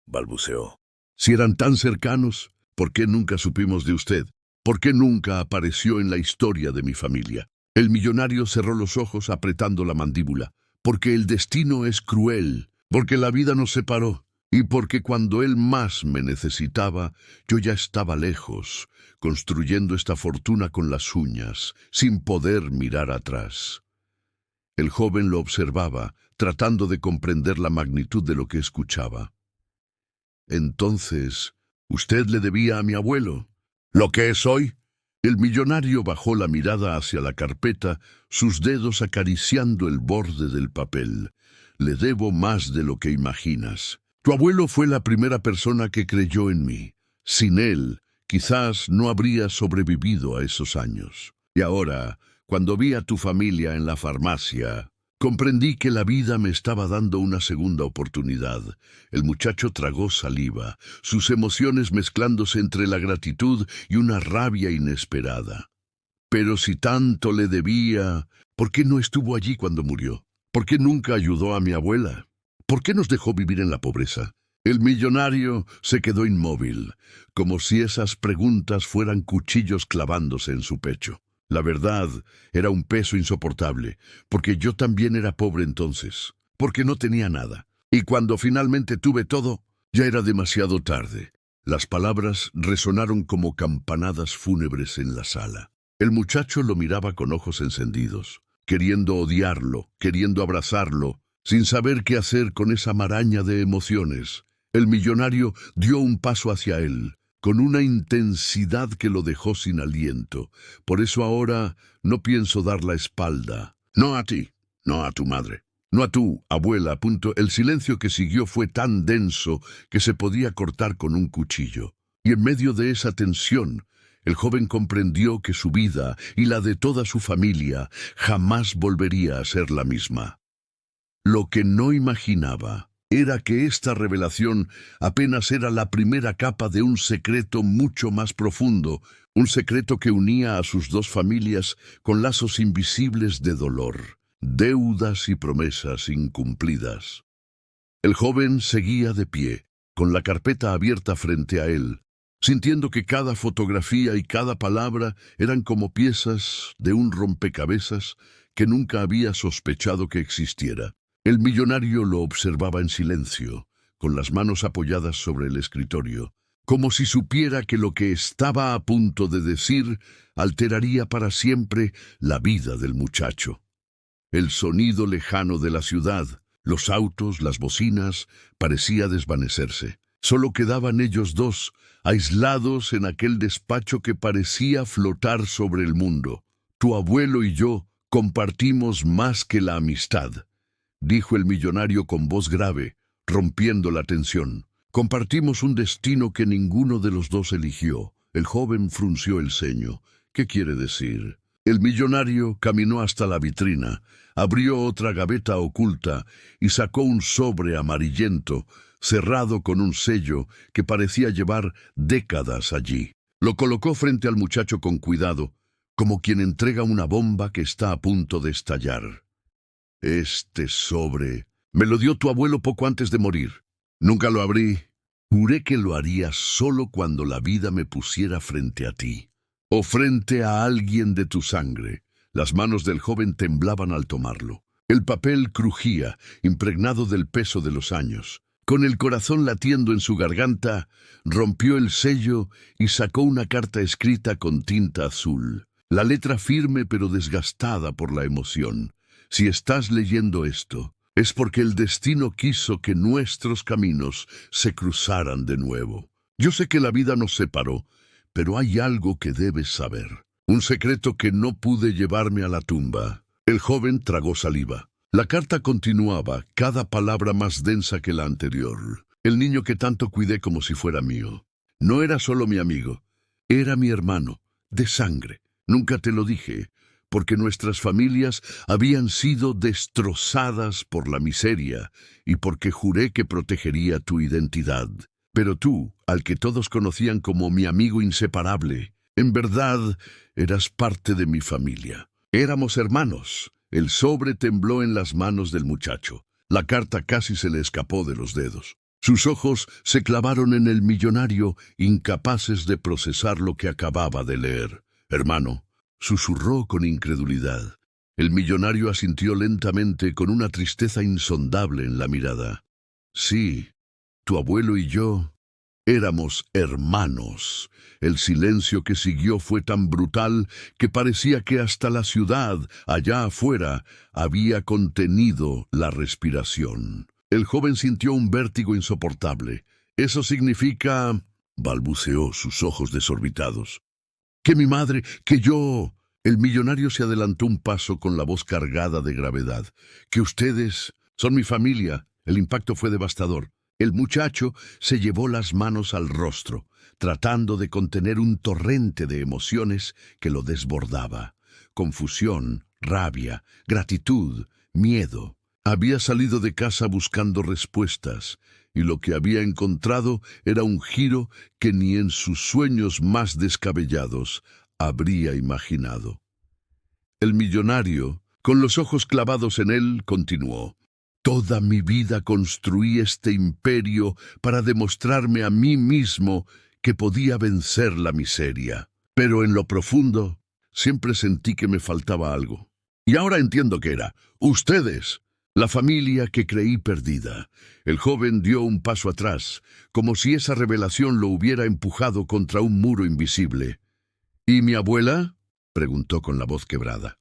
balbuceó. Si eran tan cercanos, ¿por qué nunca supimos de usted? ¿Por qué nunca apareció en la historia de mi familia? El millonario cerró los ojos apretando la mandíbula. Porque el destino es cruel, porque la vida nos separó, y porque cuando él más me necesitaba, yo ya estaba lejos, construyendo esta fortuna con las uñas, sin poder mirar atrás. El joven lo observaba, tratando de comprender la magnitud de lo que escuchaba. Entonces, usted le debía a mi abuelo. ¿Lo que es hoy? El millonario bajó la mirada hacia la carpeta, sus dedos acariciando el borde del papel. Le debo más de lo que imaginas. Tu abuelo fue la primera persona que creyó en mí. Sin él, quizás no habría sobrevivido a esos años. Y ahora, cuando vi a tu familia en la farmacia, comprendí que la vida me estaba dando una segunda oportunidad. El muchacho tragó saliva, sus emociones mezclándose entre la gratitud y una rabia inesperada. Pero si tanto le debía, ¿por qué no estuvo allí cuando murió? ¿Por qué nunca ayudó a mi abuela? ¿Por qué nos dejó vivir en la pobreza? El millonario se quedó inmóvil, como si esas preguntas fueran cuchillos clavándose en su pecho. La verdad era un peso insoportable, porque yo también era pobre entonces, porque no tenía nada. Y cuando finalmente tuve todo, ya era demasiado tarde. Las palabras resonaron como campanadas fúnebres en la sala. El muchacho lo miraba con ojos encendidos, queriendo odiarlo, queriendo abrazarlo, sin saber qué hacer con esa maraña de emociones. El millonario dio un paso hacia él, con una intensidad que lo dejó sin aliento. Por eso ahora no pienso dar la espalda. No a ti, no a tu madre, no a tu abuela. El silencio que siguió fue tan denso que se podía cortar con un cuchillo. Y en medio de esa tensión, el joven comprendió que su vida y la de toda su familia jamás volvería a ser la misma. Lo que no imaginaba era que esta revelación apenas era la primera capa de un secreto mucho más profundo, un secreto que unía a sus dos familias con lazos invisibles de dolor, deudas y promesas incumplidas. El joven seguía de pie, con la carpeta abierta frente a él, sintiendo que cada fotografía y cada palabra eran como piezas de un rompecabezas que nunca había sospechado que existiera. El millonario lo observaba en silencio, con las manos apoyadas sobre el escritorio, como si supiera que lo que estaba a punto de decir alteraría para siempre la vida del muchacho. El sonido lejano de la ciudad, los autos, las bocinas, parecía desvanecerse. Solo quedaban ellos dos, aislados en aquel despacho que parecía flotar sobre el mundo. Tu abuelo y yo compartimos más que la amistad, dijo el millonario con voz grave, rompiendo la tensión. Compartimos un destino que ninguno de los dos eligió. El joven frunció el ceño. ¿Qué quiere decir? El millonario caminó hasta la vitrina, abrió otra gaveta oculta y sacó un sobre amarillento, cerrado con un sello que parecía llevar décadas allí. Lo colocó frente al muchacho con cuidado, como quien entrega una bomba que está a punto de estallar. Este sobre me lo dio tu abuelo poco antes de morir. Nunca lo abrí. Juré que lo haría solo cuando la vida me pusiera frente a ti, o frente a alguien de tu sangre. Las manos del joven temblaban al tomarlo. El papel crujía, impregnado del peso de los años. Con el corazón latiendo en su garganta, rompió el sello y sacó una carta escrita con tinta azul. La letra firme pero desgastada por la emoción. Si estás leyendo esto, es porque el destino quiso que nuestros caminos se cruzaran de nuevo. Yo sé que la vida nos separó, pero hay algo que debes saber. Un secreto que no pude llevarme a la tumba. El joven tragó saliva. La carta continuaba, cada palabra más densa que la anterior. El niño que tanto cuidé como si fuera mío. No era solo mi amigo, era mi hermano, de sangre. Nunca te lo dije, porque nuestras familias habían sido destrozadas por la miseria y porque juré que protegería tu identidad. Pero tú, al que todos conocían como mi amigo inseparable, en verdad eras parte de mi familia. Éramos hermanos. El sobre tembló en las manos del muchacho. La carta casi se le escapó de los dedos. Sus ojos se clavaron en el millonario, incapaces de procesar lo que acababa de leer. Hermano, susurró con incredulidad. El millonario asintió lentamente con una tristeza insondable en la mirada. Sí, tu abuelo y yo éramos hermanos. El silencio que siguió fue tan brutal que parecía que hasta la ciudad, allá afuera, había contenido la respiración. El joven sintió un vértigo insoportable. «Eso significa», balbuceó, sus ojos desorbitados, «que mi madre, que yo...» El millonario se adelantó un paso con la voz cargada de gravedad. «Que ustedes son mi familia». El impacto fue devastador. El muchacho se llevó las manos al rostro, tratando de contener un torrente de emociones que lo desbordaba. Confusión, rabia, gratitud, miedo. Había salido de casa buscando respuestas, y lo que había encontrado era un giro que ni en sus sueños más descabellados habría imaginado. El millonario, con los ojos clavados en él, continuó. «Toda mi vida construí este imperio para demostrarme a mí mismo que podía vencer la miseria. Pero en lo profundo siempre sentí que me faltaba algo. Y ahora entiendo que era ustedes, la familia que creí perdida». El joven dio un paso atrás, como si esa revelación lo hubiera empujado contra un muro invisible. «¿Y mi abuela?», preguntó con la voz quebrada.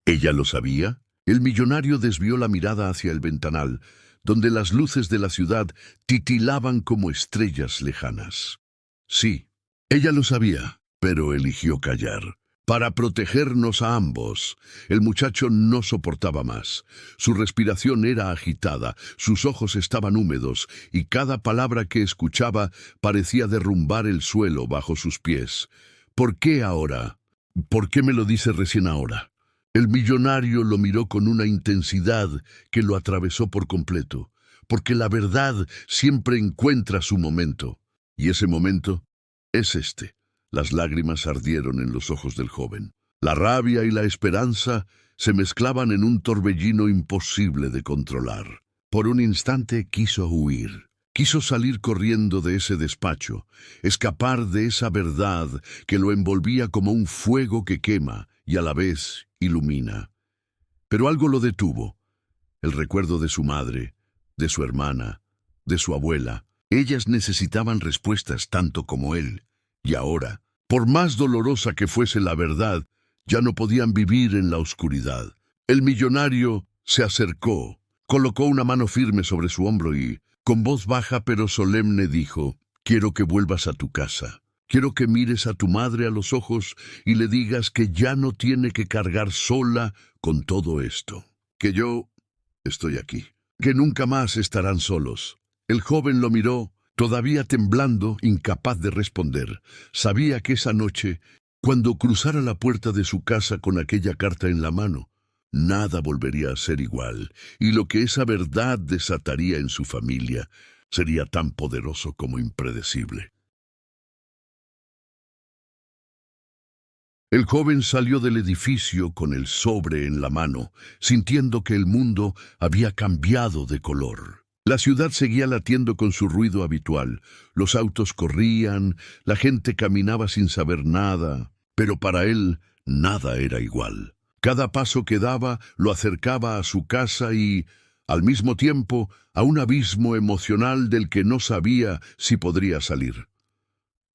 «¿Ella lo sabía?». El millonario desvió la mirada hacia el ventanal, donde las luces de la ciudad titilaban como estrellas lejanas. Sí, ella lo sabía, pero eligió callar. Para protegernos a ambos, el muchacho no soportaba más. Su respiración era agitada, sus ojos estaban húmedos, y cada palabra que escuchaba parecía derrumbar el suelo bajo sus pies. «¿Por qué ahora? ¿Por qué me lo dice recién ahora?». El millonario lo miró con una intensidad que lo atravesó por completo, porque la verdad siempre encuentra su momento. Y ese momento es este. Las lágrimas ardieron en los ojos del joven. La rabia y la esperanza se mezclaban en un torbellino imposible de controlar. Por un instante quiso huir. Quiso salir corriendo de ese despacho, escapar de esa verdad que lo envolvía como un fuego que quema y a la vez ilumina. Pero algo lo detuvo. El recuerdo de su madre, de su hermana, de su abuela. Ellas necesitaban respuestas tanto como él. Y ahora, por más dolorosa que fuese la verdad, ya no podían vivir en la oscuridad. El millonario se acercó, colocó una mano firme sobre su hombro y, con voz baja pero solemne, dijo: «Quiero que vuelvas a tu casa. Quiero que mires a tu madre a los ojos y le digas que ya no tiene que cargar sola con todo esto. Que yo estoy aquí. Que nunca más estarán solos». El joven lo miró, todavía temblando, incapaz de responder. Sabía que esa noche, cuando cruzara la puerta de su casa con aquella carta en la mano, nada volvería a ser igual, y lo que esa verdad desataría en su familia sería tan poderoso como impredecible. El joven salió del edificio con el sobre en la mano, sintiendo que el mundo había cambiado de color. La ciudad seguía latiendo con su ruido habitual. Los autos corrían, la gente caminaba sin saber nada, pero para él nada era igual. Cada paso que daba lo acercaba a su casa y, al mismo tiempo, a un abismo emocional del que no sabía si podría salir.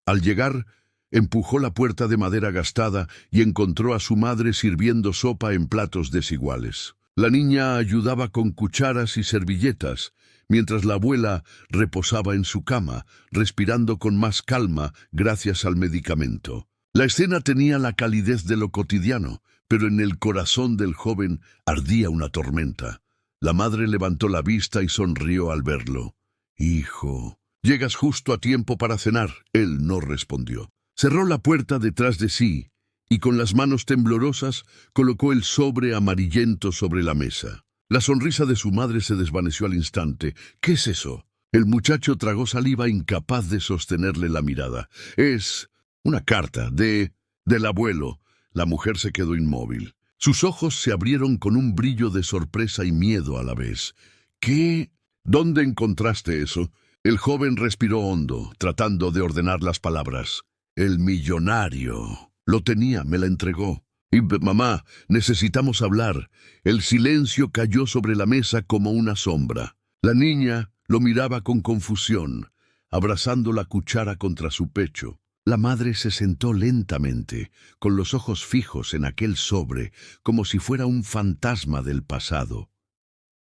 Al llegar, empujó la puerta de madera gastada y encontró a su madre sirviendo sopa en platos desiguales. La niña ayudaba con cucharas y servilletas, mientras la abuela reposaba en su cama, respirando con más calma gracias al medicamento. La escena tenía la calidez de lo cotidiano, pero en el corazón del joven ardía una tormenta. La madre levantó la vista y sonrió al verlo. «Hijo, llegas justo a tiempo para cenar». Él no respondió. Cerró la puerta detrás de sí y con las manos temblorosas colocó el sobre amarillento sobre la mesa. La sonrisa de su madre se desvaneció al instante. «¿Qué es eso?». El muchacho tragó saliva, incapaz de sostenerle la mirada. «Es una carta del abuelo». La mujer se quedó inmóvil. Sus ojos se abrieron con un brillo de sorpresa y miedo a la vez. «¿Qué? ¿Dónde encontraste eso?». El joven respiró hondo, tratando de ordenar las palabras. «El millonario. Lo tenía, me la entregó. Y mamá, necesitamos hablar». El silencio cayó sobre la mesa como una sombra. La niña lo miraba con confusión, abrazando la cuchara contra su pecho. La madre se sentó lentamente, con los ojos fijos en aquel sobre, como si fuera un fantasma del pasado.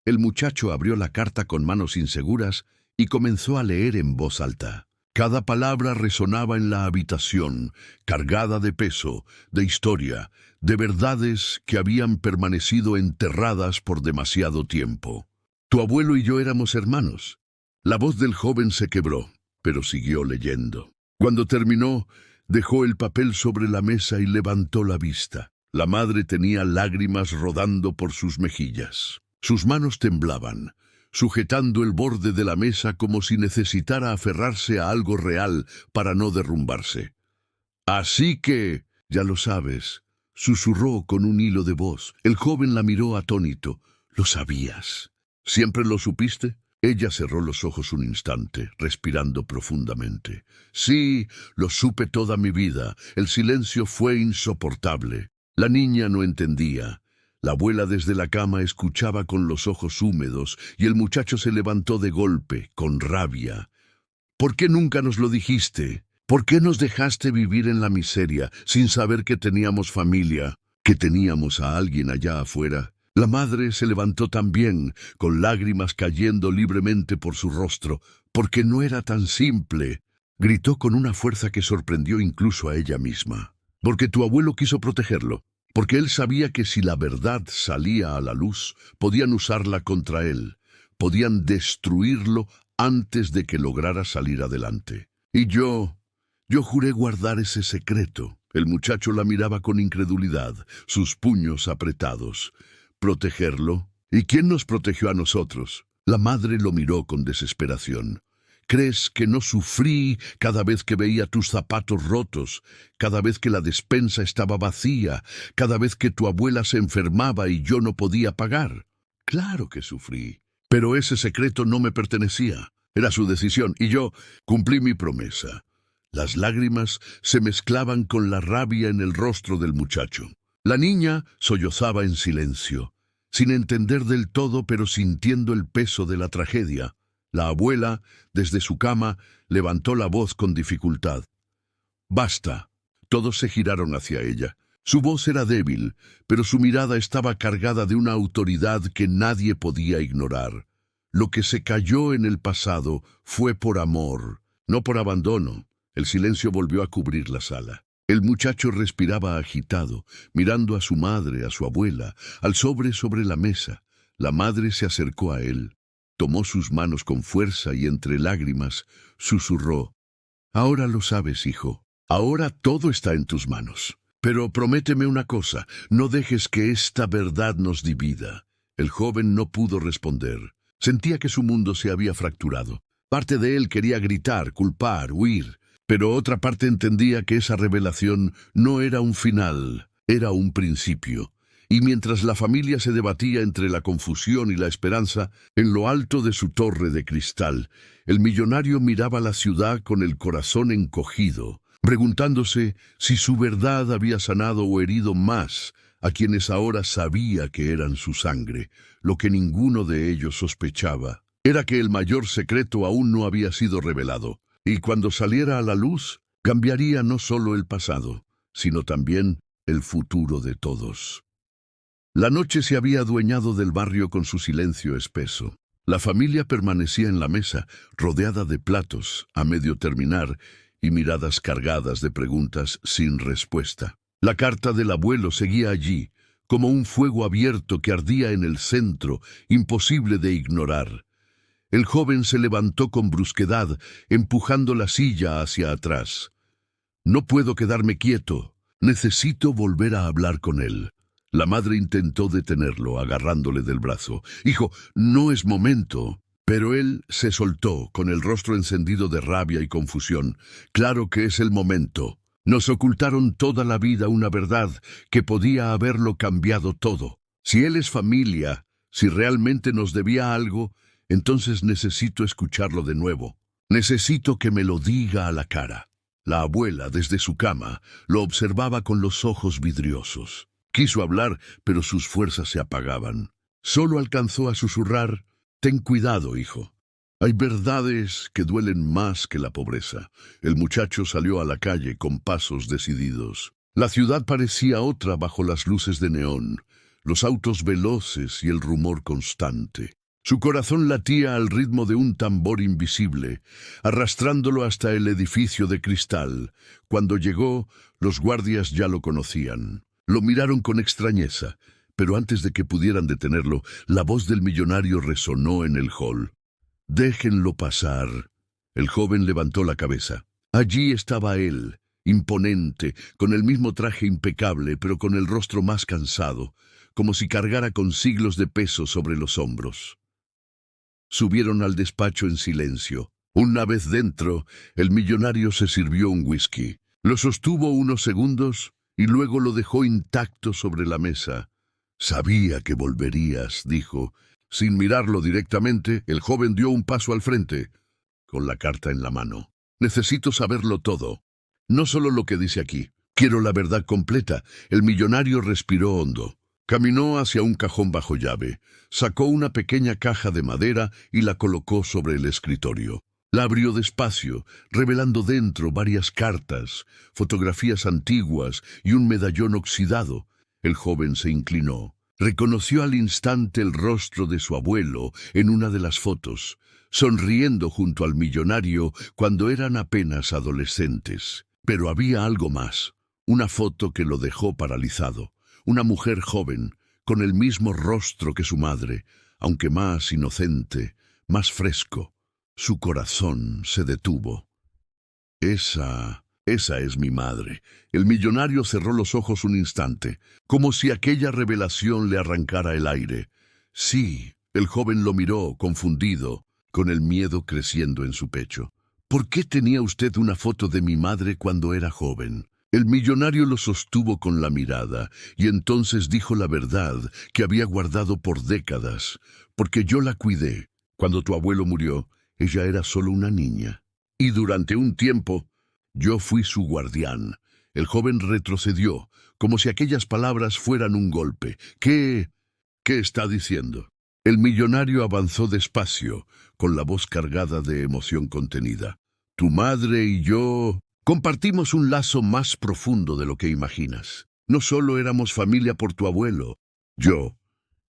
El muchacho abrió la carta con manos inseguras y comenzó a leer en voz alta. Cada palabra resonaba en la habitación, cargada de peso, de historia, de verdades que habían permanecido enterradas por demasiado tiempo. «Tu abuelo y yo éramos hermanos». La voz del joven se quebró, pero siguió leyendo. Cuando terminó, dejó el papel sobre la mesa y levantó la vista. La madre tenía lágrimas rodando por sus mejillas. Sus manos temblaban, sujetando el borde de la mesa como si necesitara aferrarse a algo real para no derrumbarse. «Así que, ya lo sabes», susurró con un hilo de voz. El joven la miró atónito. «¿Lo sabías? ¿Siempre lo supiste?». Ella cerró los ojos un instante, respirando profundamente. «Sí, lo supe toda mi vida». El silencio fue insoportable. La niña no entendía. La abuela desde la cama escuchaba con los ojos húmedos y el muchacho se levantó de golpe, con rabia. «¿Por qué nunca nos lo dijiste? ¿Por qué nos dejaste vivir en la miseria, sin saber que teníamos familia, que teníamos a alguien allá afuera?» La madre se levantó también, con lágrimas cayendo libremente por su rostro. «Porque no era tan simple», gritó con una fuerza que sorprendió incluso a ella misma. «Porque tu abuelo quiso protegerlo. Porque él sabía que si la verdad salía a la luz, podían usarla contra él. Podían destruirlo antes de que lograra salir adelante. Y yo juré guardar ese secreto». El muchacho la miraba con incredulidad, sus puños apretados. «¿Protegerlo? ¿Y quién nos protegió a nosotros?». La madre lo miró con desesperación. «¿Crees que no sufrí cada vez que veía tus zapatos rotos, cada vez que la despensa estaba vacía, cada vez que tu abuela se enfermaba y yo no podía pagar?» «Claro que sufrí, pero ese secreto no me pertenecía. Era su decisión y yo cumplí mi promesa». Las lágrimas se mezclaban con la rabia en el rostro del muchacho. La niña sollozaba en silencio, sin entender del todo, pero sintiendo el peso de la tragedia. La abuela, desde su cama, levantó la voz con dificultad. «Basta». Todos se giraron hacia ella. Su voz era débil, pero su mirada estaba cargada de una autoridad que nadie podía ignorar. Lo que se cayó en el pasado fue por amor, no por abandono. El silencio volvió a cubrir la sala. El muchacho respiraba agitado, mirando a su madre, a su abuela, al sobre la mesa. La madre se acercó a él, tomó sus manos con fuerza y entre lágrimas susurró: «Ahora lo sabes, hijo. Ahora todo está en tus manos. Pero prométeme una cosa, no dejes que esta verdad nos divida». El joven no pudo responder. Sentía que su mundo se había fracturado. Parte de él quería gritar, culpar, huir. Pero otra parte entendía que esa revelación no era un final, era un principio. Y mientras la familia se debatía entre la confusión y la esperanza, en lo alto de su torre de cristal, el millonario miraba la ciudad con el corazón encogido, preguntándose si su verdad había sanado o herido más a quienes ahora sabía que eran su sangre. Lo que ninguno de ellos sospechaba era que el mayor secreto aún no había sido revelado. Y cuando saliera a la luz, cambiaría no solo el pasado, sino también el futuro de todos. La noche se había adueñado del barrio con su silencio espeso. La familia permanecía en la mesa, rodeada de platos, a medio terminar, y miradas cargadas de preguntas sin respuesta. La carta del abuelo seguía allí, como un fuego abierto que ardía en el centro, imposible de ignorar. El joven se levantó con brusquedad, empujando la silla hacia atrás. «No puedo quedarme quieto. Necesito volver a hablar con él». La madre intentó detenerlo, agarrándole del brazo. «Hijo, no es momento». Pero él se soltó, con el rostro encendido de rabia y confusión. «Claro que es el momento. Nos ocultaron toda la vida una verdad que podía haberlo cambiado todo. Si él es familia, si realmente nos debía algo, entonces necesito escucharlo de nuevo. Necesito que me lo diga a la cara». La abuela, desde su cama, lo observaba con los ojos vidriosos. Quiso hablar, pero sus fuerzas se apagaban. Solo alcanzó a susurrar: «Ten cuidado, hijo. Hay verdades que duelen más que la pobreza». El muchacho salió a la calle con pasos decididos. La ciudad parecía otra bajo las luces de neón, los autos veloces y el rumor constante. Su corazón latía al ritmo de un tambor invisible, arrastrándolo hasta el edificio de cristal. Cuando llegó, los guardias ya lo conocían. Lo miraron con extrañeza, pero antes de que pudieran detenerlo, la voz del millonario resonó en el hall. «Déjenlo pasar». El joven levantó la cabeza. Allí estaba él, imponente, con el mismo traje impecable, pero con el rostro más cansado, como si cargara con siglos de peso sobre los hombros. Subieron al despacho en silencio. Una vez dentro, el millonario se sirvió un whisky. Lo sostuvo unos segundos y luego lo dejó intacto sobre la mesa. «Sabía que volverías», dijo. Sin mirarlo directamente, el joven dio un paso al frente, con la carta en la mano. «Necesito saberlo todo. No solo lo que dice aquí. Quiero la verdad completa». El millonario respiró hondo. Caminó hacia un cajón bajo llave, sacó una pequeña caja de madera y la colocó sobre el escritorio. La abrió despacio, revelando dentro varias cartas, fotografías antiguas y un medallón oxidado. El joven se inclinó. Reconoció al instante el rostro de su abuelo en una de las fotos, sonriendo junto al millonario cuando eran apenas adolescentes. Pero había algo más, una foto que lo dejó paralizado. Una mujer joven, con el mismo rostro que su madre, aunque más inocente, más fresco. Su corazón se detuvo. Esa es mi madre». El millonario cerró los ojos un instante, como si aquella revelación le arrancara el aire. «Sí». El joven lo miró, confundido, con el miedo creciendo en su pecho. «¿Por qué tenía usted una foto de mi madre cuando era joven?» El millonario lo sostuvo con la mirada, y entonces dijo la verdad que había guardado por décadas. «Porque yo la cuidé. Cuando tu abuelo murió, ella era solo una niña. Y durante un tiempo, yo fui su guardián». El joven retrocedió, como si aquellas palabras fueran un golpe. ¿Qué está diciendo? El millonario avanzó despacio, con la voz cargada de emoción contenida. «Tu madre y yo compartimos un lazo más profundo de lo que imaginas. No solo éramos familia por tu abuelo. Yo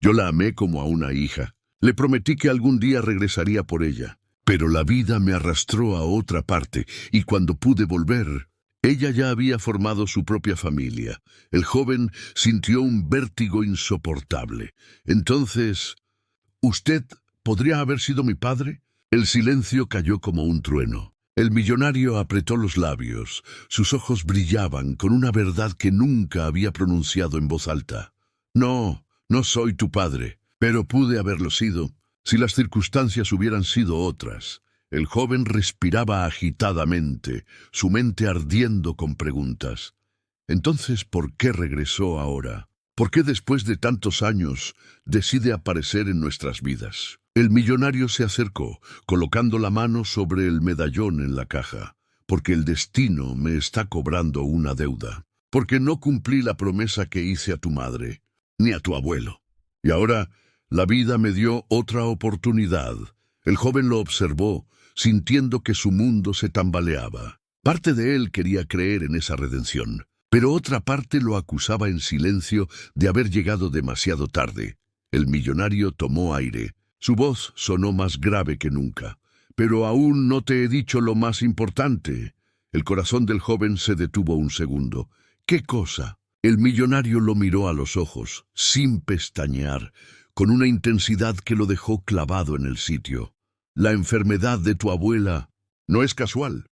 la amé como a una hija. Le prometí que algún día regresaría por ella. Pero la vida me arrastró a otra parte, y cuando pude volver, ella ya había formado su propia familia». El joven sintió un vértigo insoportable. «Entonces, ¿usted podría haber sido mi padre?» El silencio cayó como un trueno. El millonario apretó los labios. Sus ojos brillaban con una verdad que nunca había pronunciado en voz alta. «No soy tu padre, pero pude haberlo sido, si las circunstancias hubieran sido otras». El joven respiraba agitadamente, su mente ardiendo con preguntas. Entonces, ¿por qué regresó ahora? ¿Por qué después de tantos años decide aparecer en nuestras vidas? El millonario se acercó, colocando la mano sobre el medallón en la caja. «Porque el destino me está cobrando una deuda. Porque no cumplí la promesa que hice a tu madre, ni a tu abuelo. Y ahora la vida me dio otra oportunidad». El joven lo observó, sintiendo que su mundo se tambaleaba. Parte de él quería creer en esa redención, pero otra parte lo acusaba en silencio de haber llegado demasiado tarde. El millonario tomó aire. Su voz sonó más grave que nunca. «Pero aún no te he dicho lo más importante». El corazón del joven se detuvo un segundo. «¿Qué cosa?». El millonario lo miró a los ojos, sin pestañear, con una intensidad que lo dejó clavado en el sitio. «La enfermedad de tu abuela no es casual,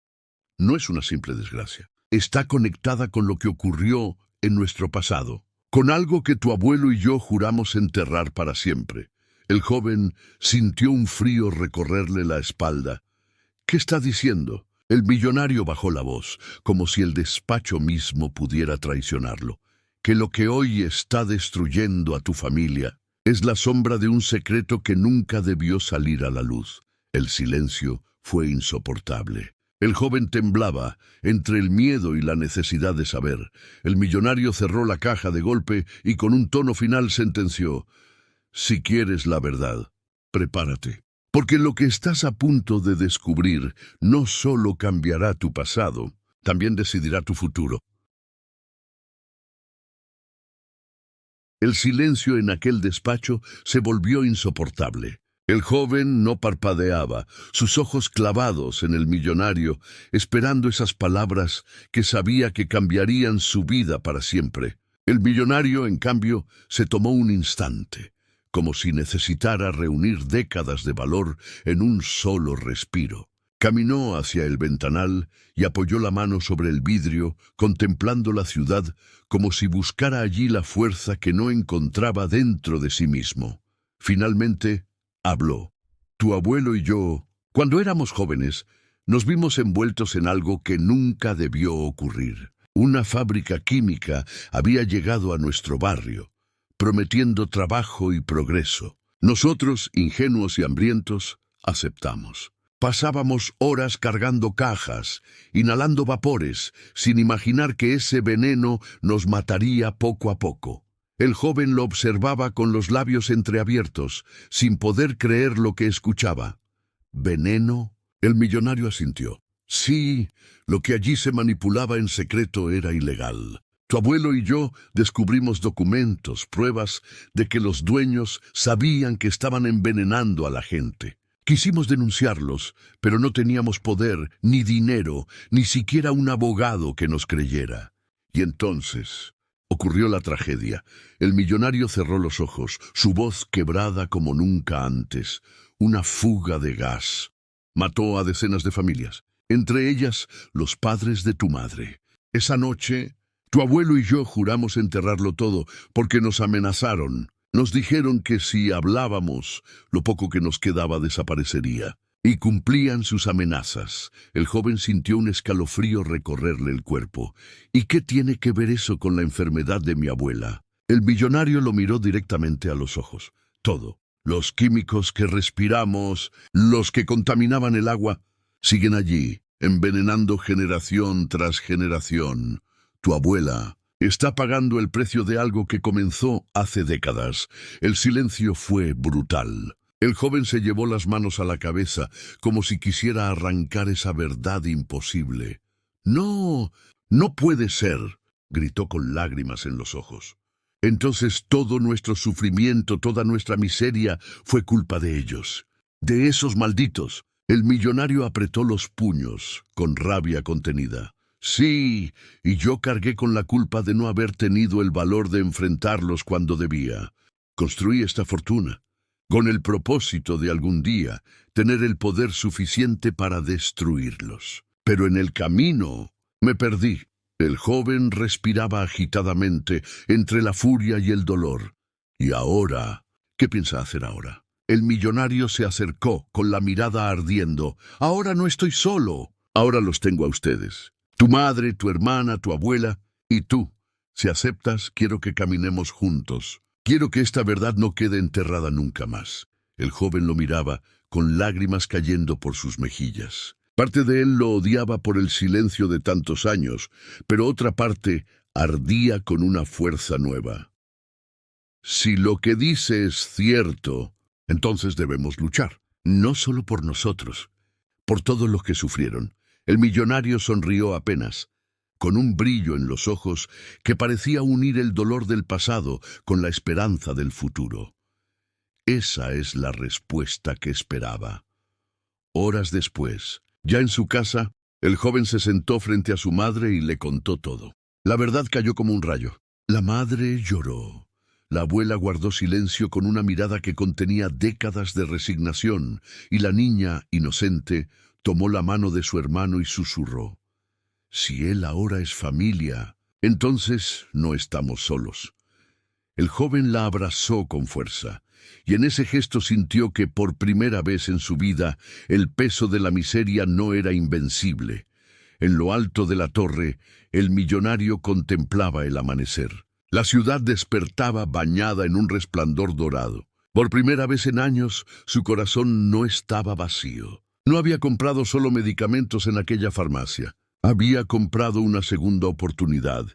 no es una simple desgracia. Está conectada con lo que ocurrió en nuestro pasado, con algo que tu abuelo y yo juramos enterrar para siempre». El joven sintió un frío recorrerle la espalda. «¿Qué está diciendo?». El millonario bajó la voz, como si el despacho mismo pudiera traicionarlo. «Que lo que hoy está destruyendo a tu familia es la sombra de un secreto que nunca debió salir a la luz». El silencio fue insoportable. El joven temblaba entre el miedo y la necesidad de saber. El millonario cerró la caja de golpe y con un tono final sentenció: «Si quieres la verdad, prepárate, porque lo que estás a punto de descubrir no solo cambiará tu pasado, también decidirá tu futuro». El silencio en aquel despacho se volvió insoportable. El joven no parpadeaba, sus ojos clavados en el millonario, esperando esas palabras que sabía que cambiarían su vida para siempre. El millonario, en cambio, se tomó un instante, como si necesitara reunir décadas de valor en un solo respiro. Caminó hacia el ventanal y apoyó la mano sobre el vidrio, contemplando la ciudad como si buscara allí la fuerza que no encontraba dentro de sí mismo. Finalmente, habló. «Tu abuelo y yo, cuando éramos jóvenes, nos vimos envueltos en algo que nunca debió ocurrir. Una fábrica química había llegado a nuestro barrio, prometiendo trabajo y progreso. Nosotros, ingenuos y hambrientos, aceptamos. Pasábamos horas cargando cajas, inhalando vapores, sin imaginar que ese veneno nos mataría poco a poco». El joven lo observaba con los labios entreabiertos, sin poder creer lo que escuchaba. «¿Veneno?». El millonario asintió. «Sí, lo que allí se manipulaba en secreto era ilegal. Tu abuelo y yo descubrimos documentos, pruebas de que los dueños sabían que estaban envenenando a la gente. Quisimos denunciarlos, pero no teníamos poder, ni dinero, ni siquiera un abogado que nos creyera. Y entonces ocurrió la tragedia». El millonario cerró los ojos, su voz quebrada como nunca antes. «Una fuga de gas. Mató a decenas de familias, entre ellas los padres de tu madre. Esa noche, tu abuelo y yo juramos enterrarlo todo porque nos amenazaron. Nos dijeron que si hablábamos, lo poco que nos quedaba desaparecería. Y cumplían sus amenazas». El joven sintió un escalofrío recorrerle el cuerpo. «¿Y qué tiene que ver eso con la enfermedad de mi abuela?». El millonario lo miró directamente a los ojos. «Todo. Los químicos que respiramos, los que contaminaban el agua, siguen allí, envenenando generación tras generación. Tu abuela está pagando el precio de algo que comenzó hace décadas». El silencio fue brutal. El joven se llevó las manos a la cabeza, como si quisiera arrancar esa verdad imposible. «No, no puede ser», gritó con lágrimas en los ojos. «Entonces todo nuestro sufrimiento, toda nuestra miseria fue culpa de ellos, de esos malditos». El millonario apretó los puños, con rabia contenida. «Sí, y yo cargué con la culpa de no haber tenido el valor de enfrentarlos cuando debía. Construí esta fortuna con el propósito de algún día tener el poder suficiente para destruirlos. Pero en el camino me perdí». El joven respiraba agitadamente entre la furia y el dolor. «¿Y ahora? ¿Qué piensa hacer ahora?». El millonario se acercó con la mirada ardiendo. «Ahora no estoy solo. Ahora los tengo a ustedes. Tu madre, tu hermana, tu abuela y tú. Si aceptas, quiero que caminemos juntos. Quiero que esta verdad no quede enterrada nunca más». El joven lo miraba, con lágrimas cayendo por sus mejillas. Parte de él lo odiaba por el silencio de tantos años, pero otra parte ardía con una fuerza nueva. «Si lo que dice es cierto, entonces debemos luchar, no solo por nosotros, por todos los que sufrieron». El millonario sonrió apenas, con un brillo en los ojos que parecía unir el dolor del pasado con la esperanza del futuro. Esa es la respuesta que esperaba. Horas después, ya en su casa, el joven se sentó frente a su madre y le contó todo. La verdad cayó como un rayo. La madre lloró. La abuela guardó silencio con una mirada que contenía décadas de resignación, y la niña, inocente, tomó la mano de su hermano y susurró: «Si él ahora es familia, entonces no estamos solos». El joven la abrazó con fuerza, y en ese gesto sintió que por primera vez en su vida el peso de la miseria no era invencible. En lo alto de la torre, el millonario contemplaba el amanecer. La ciudad despertaba bañada en un resplandor dorado. Por primera vez en años, su corazón no estaba vacío. No había comprado solo medicamentos en aquella farmacia. Había comprado una segunda oportunidad.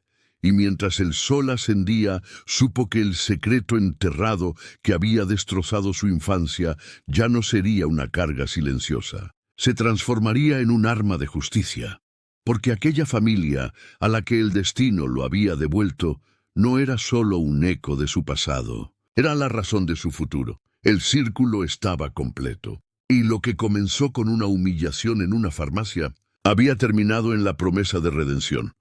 Y mientras el sol ascendía, supo que el secreto enterrado que había destrozado su infancia ya no sería una carga silenciosa. Se transformaría en un arma de justicia. Porque aquella familia, a la que el destino lo había devuelto, no era solo un eco de su pasado, era la razón de su futuro. El círculo estaba completo. Y lo que comenzó con una humillación en una farmacia, había terminado en la promesa de redención.